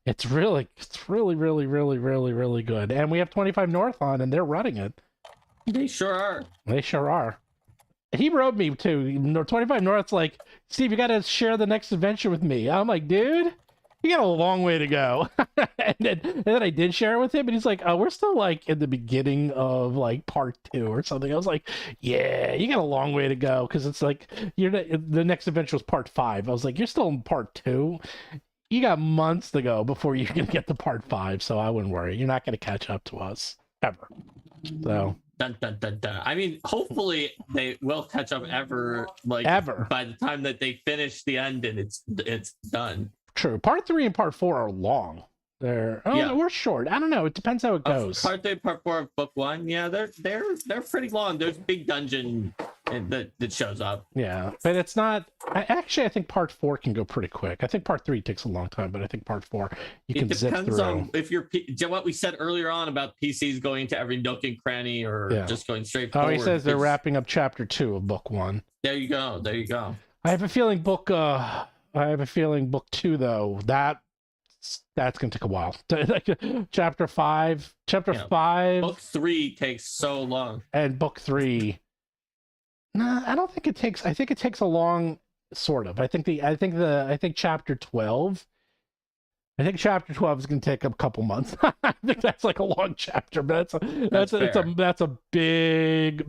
It's really, really, really, really good. And we have 25 North on, and they're running it. They sure are. They sure are. He wrote me too. 25 North's like, Steve, you got to share the next adventure with me. I'm like, dude, you got a long way to go. and then I did share it with him, and he's like, oh, we're still like in the beginning of like part 2 or something. I was like, yeah, you got a long way to go, because it's like the next adventure was part 5. I was like, you're still in part 2. You got months to go before you can get to part 5, so I wouldn't worry. You're not going to catch up to us ever. So. Dun, dun, dun, dun. I mean, hopefully they will catch up ever by the time that they finish the end and it's done. True. Part 3 and part 4 are long. No, we're short. I don't know. It depends how it goes. Part 3, part 4 of book 1. Yeah, they're pretty long. There's a big dungeon that shows up. Yeah, but it's not. I think part 4 can go pretty quick. I think part 3 takes a long time, but I think part 4 you can zip through. It depends on if you're what we said earlier on about PCs going to every nook and cranny or just going straight forward. Oh, he says they're wrapping up chapter 2 of book 1. There you go. There you go. I have a feeling book 2 though, that's gonna take a while. Chapter 5. Book 3 takes so long. And book 3. Nah, I don't think it takes. I think it takes a long, sort of. I think chapter 12. I think chapter 12 is going to take a couple months. I think that's like a long chapter, but that's a big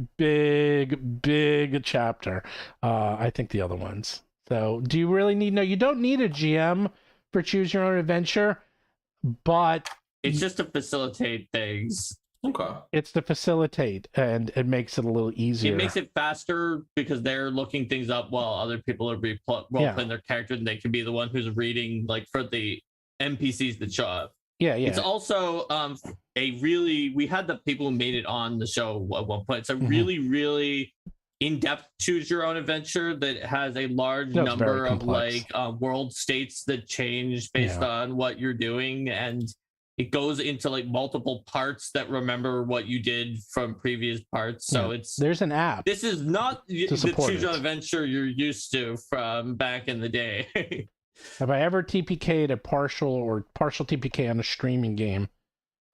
chapter. I think the other ones. So, do you really need? No, you don't need a GM for choose your own adventure, but it's just to facilitate things. Okay. It's to facilitate, and it makes it a little easier. It makes it faster because they're looking things up while other people are role-playing their character, and they can be the one who's reading, like, for the NPCs that show up. Yeah. It's also we had the people who made it on the show at one point. It's a really in-depth choose your own adventure that has a large number of world states that change based on what you're doing, and it goes into like multiple parts that remember what you did from previous parts. So there's an app. This is not the choose your own adventure you're used to from back in the day. Have I ever TPK'd a partial TPK on a streaming game?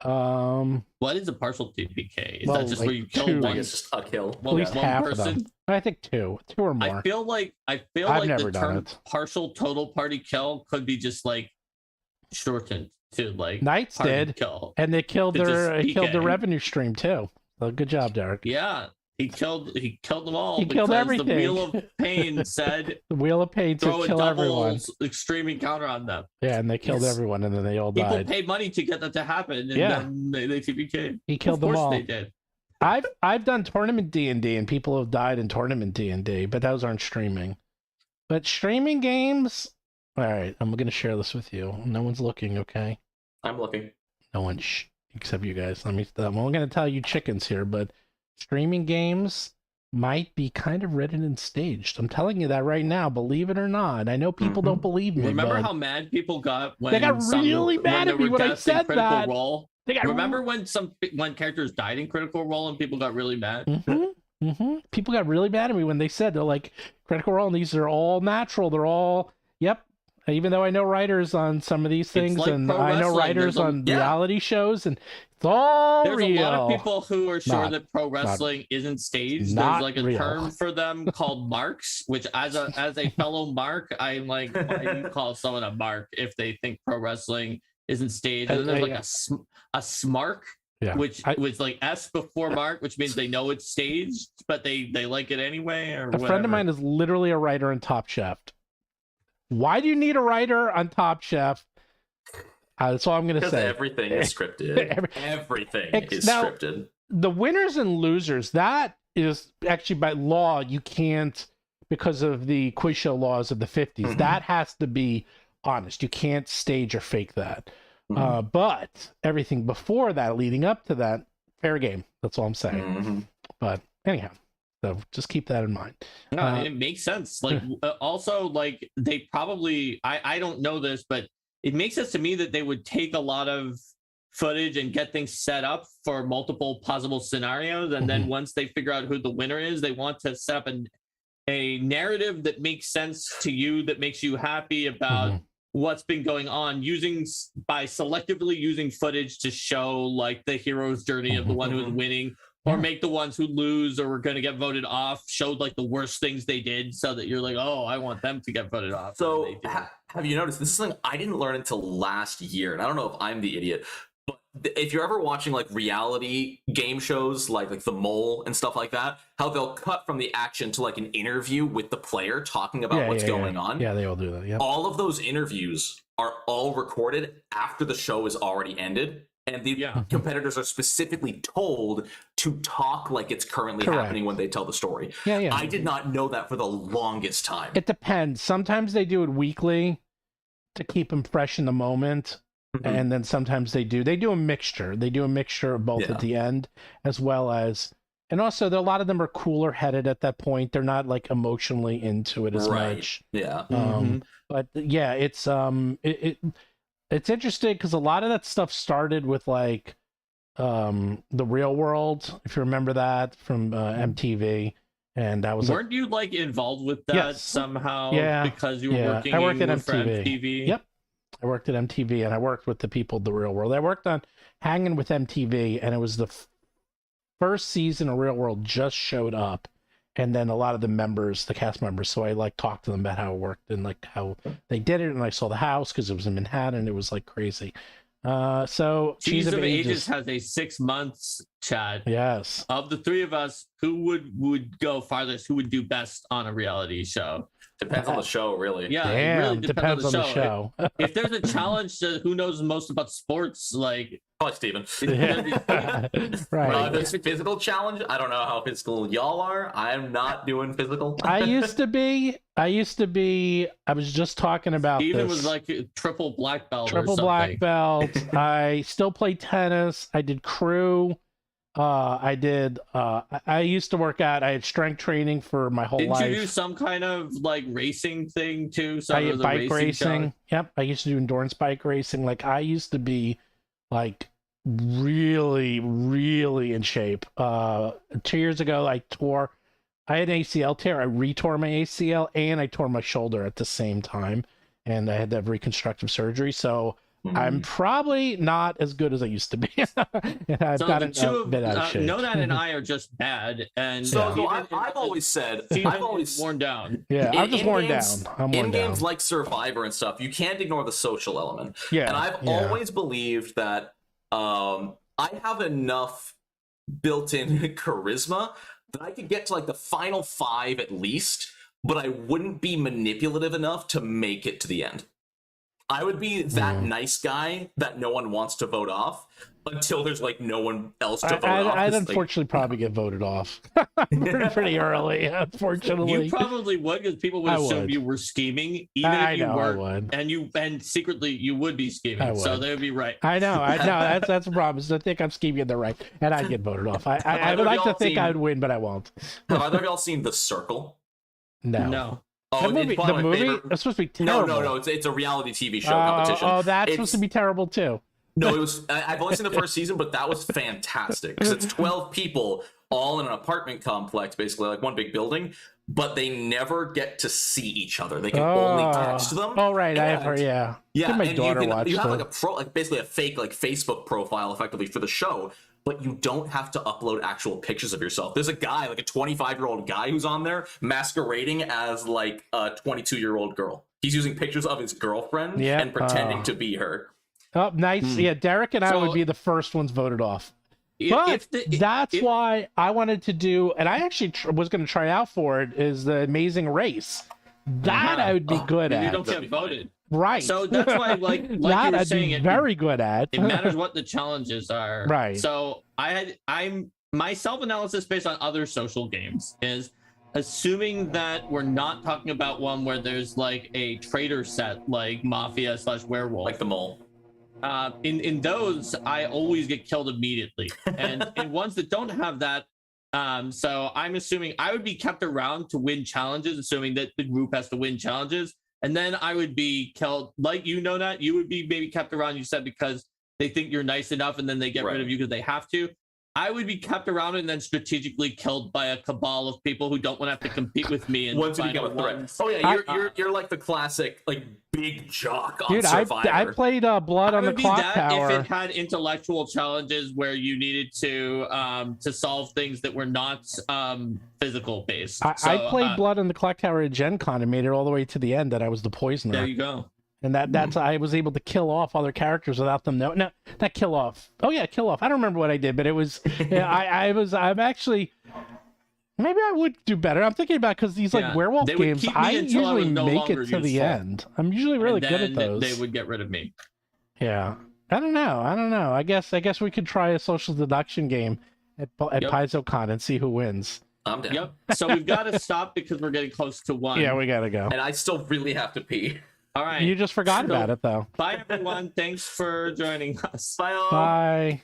What is a partial TPK? Is that just where you kill one? It's just a kill. At least half of them. I think two or more. I feel like the term partial total party kill could be just like shortened to like Knights did kill. And they killed their revenue stream too. So good job, Derek. Yeah. He killed them all. He killed everything. The Wheel of Pain said the Wheel of Pain to kill everyone. Extreme encounter on them. Yeah, and they killed everyone, and then they all died. People paid money to get that to happen, and then they TPK'd. He killed them all. Of course they did. I've done tournament D&D, and people have died in tournament D&D, but those aren't streaming. But streaming games. All right, I'm gonna share this with you. No one's looking, okay? I'm looking. No one, except you guys. I'm gonna tell you chickens here, but streaming games might be kind of written and staged. I'm telling you that right now, believe it or not. I know people don't believe me. Remember how mad people got when they got really mad at me when I said that. Remember when characters died in Critical Role and people got really mad? People got really mad at me when they said they're like Critical Role and these are all natural. They're all even though I know writers on some of these things, like, and I know writers on reality shows, and it's all There's real. A lot of people who are sure that pro wrestling isn't staged. There's like a term for them called marks, which as a fellow mark, I'm like, why do you call someone a mark if they think pro wrestling isn't staged? And then there's like a smark, which was like S before mark, which means they know it's staged, but they like it anyway. Or a friend of mine is literally a writer in Top Chef. Why do you need a writer on Top Chef? That's all I'm going to Because say. everything is scripted. Everything is now, scripted. The winners and losers, that is actually by law, you can't, because of the quiz show laws of the 50s, that has to be honest. You can't stage or fake that. But everything before that, leading up to that, fair game. That's all I'm saying. But anyhow, so just keep that in mind. No, it makes sense. Like, also, like, they probably, I don't know this, but it makes sense to me that they would take a lot of footage and get things set up for multiple possible scenarios. And then once they figure out who the winner is, they want to set up a narrative that makes sense to you, that makes you happy about what's been going on, by selectively using footage to show like the hero's journey of the one who's winning, or make the ones who lose or were going to get voted off showed like the worst things they did, so that you're like, oh, I want them to get voted off. So have you noticed, this is something I didn't learn until last year, and I don't know if I'm the idiot, but if you're ever watching like reality game shows like The Mole and stuff like that, how they'll cut from the action to like an interview with the player talking about what's going on. Yeah, they all do that. Yeah. All of those interviews are all recorded after the show is already ended. And the competitors are specifically told to talk like it's currently happening when they tell the story. Yeah. I did not know that for the longest time. It depends. Sometimes they do it weekly to keep them fresh in the moment. And then sometimes they do a mixture. They do a mixture of both at the end, as well as, and also a lot of them are cooler headed at that point. They're not like emotionally into it as much. Yeah. But yeah, it's it's interesting because a lot of that stuff started with like The Real World, if you remember that from MTV, and that was weren't you like involved with that somehow? Yeah, because you were working. I worked at MTV. MTV. Yep, I worked at MTV, and I worked with the people of The Real World. I worked on Hanging with MTV, and it was the first season of Real World just showed up. And then a lot of the members, the cast members, so I like talked to them about how it worked and like how they did it. And I saw the house because it was in Manhattan. It was like crazy. So Cheese of Ages has a 6 months, Chad. Yes. Of the three of us, who would go farthest? Who would do best on a reality show? Depends on the show, really. Yeah, damn, it really depends on the show. If there's a challenge to who knows most about sports, like probably Steven. Right. This physical challenge, I don't know how physical y'all are. I'm not doing physical. I used to be. I was just talking about Steven this. was like a triple black belt. Triple black belt. I still play tennis. I did crew. I used to work out. I had strength training for my whole life. Did you do some kind of like racing thing too? Bike racing. Yep. I used to do endurance bike racing. Like I used to be like really, really in shape. 2 years ago, I had an ACL tear. I retore my ACL and I tore my shoulder at the same time. And I had to have reconstructive surgery. So I'm probably not as good as I used to be. And I've gotten a bit out of shape. Nonat and I are just bad. And I've always said, I've always worn down. Yeah, I'm just worn down. I'm worn in down. games like Survivor and stuff, you can't ignore the social element. Yeah, and I've always believed that I have enough built-in charisma that I could get to like the final 5 at least, but I wouldn't be manipulative enough to make it to the end. I would be that nice guy that no one wants to vote off until there's like no one else to vote off. I'd unfortunately probably get voted off pretty early, unfortunately. You probably would, because people would assume you were scheming, even if you weren't. And secretly you would be scheming, so they would be right. I know. That's a problem. Is I think I'm scheming the right, and I'd get voted off. I would like to think I'd win, but I won't. Have either of y'all seen The Circle? No. Oh, the movie it's supposed to be terrible. No, it's a reality TV show competition. Oh, that's supposed to be terrible too. No, it was. I've only seen the first season, but that was fantastic because it's 12 people all in an apartment complex, basically like one big building, but they never get to see each other. They can only text them. Oh, right, I have heard. Yeah. Yeah, my and daughter you have like basically a fake like Facebook profile, effectively for the show. But you don't have to upload actual pictures of yourself. There's a guy, like a 25-year-old guy who's on there masquerading as like a 22-year-old girl. He's using pictures of his girlfriend and pretending to be her. Oh, nice. Yeah, Derek and I would be the first ones voted off. But that's why I wanted to do, and I actually was going to try out for it, is the Amazing Race. That I would be good You at. don't get voted. Right. So that's why, like that you were I'd saying, be very good at. it matters what the challenges are. Right. So my self-analysis based on other social games is assuming that we're not talking about one where there's like a traitor set like Mafia/Werewolf. Like the mole. In those, I always get killed immediately. And in ones that don't have that, so I'm assuming I would be kept around to win challenges, assuming that the group has to win challenges. And then I would be killed, like that you would be maybe kept around, you said, because they think you're nice enough and then they get rid of you because they have to. I would be kept around and then strategically killed by a cabal of people who don't want to have to compete with me. And Once you become a threat. Oh yeah, you're like the classic like big jock on Dude, Survivor. I played Blood on the Clock Tower. If it had intellectual challenges where you needed to solve things that were not physical based. I played Blood on the Clock Tower at Gen Con and made it all the way to the end that I was the poisoner. There you go. And that's I was able to kill off other characters without them knowing. No, not kill off. Oh yeah, kill off. I don't remember what I did, but it was. I'm actually. Maybe I would do better. I'm thinking about because these like werewolf games, I usually make it to the end. I'm usually really good at those. They would get rid of me. Yeah, I don't know. I guess we could try a social deduction game at PaizoCon and see who wins. I'm down. Yep. So we've got to stop because we're getting close to 1. Yeah, we gotta go. And I still really have to pee. All right. You just forgot about it though. Bye everyone. Thanks for joining us. Bye all. Bye.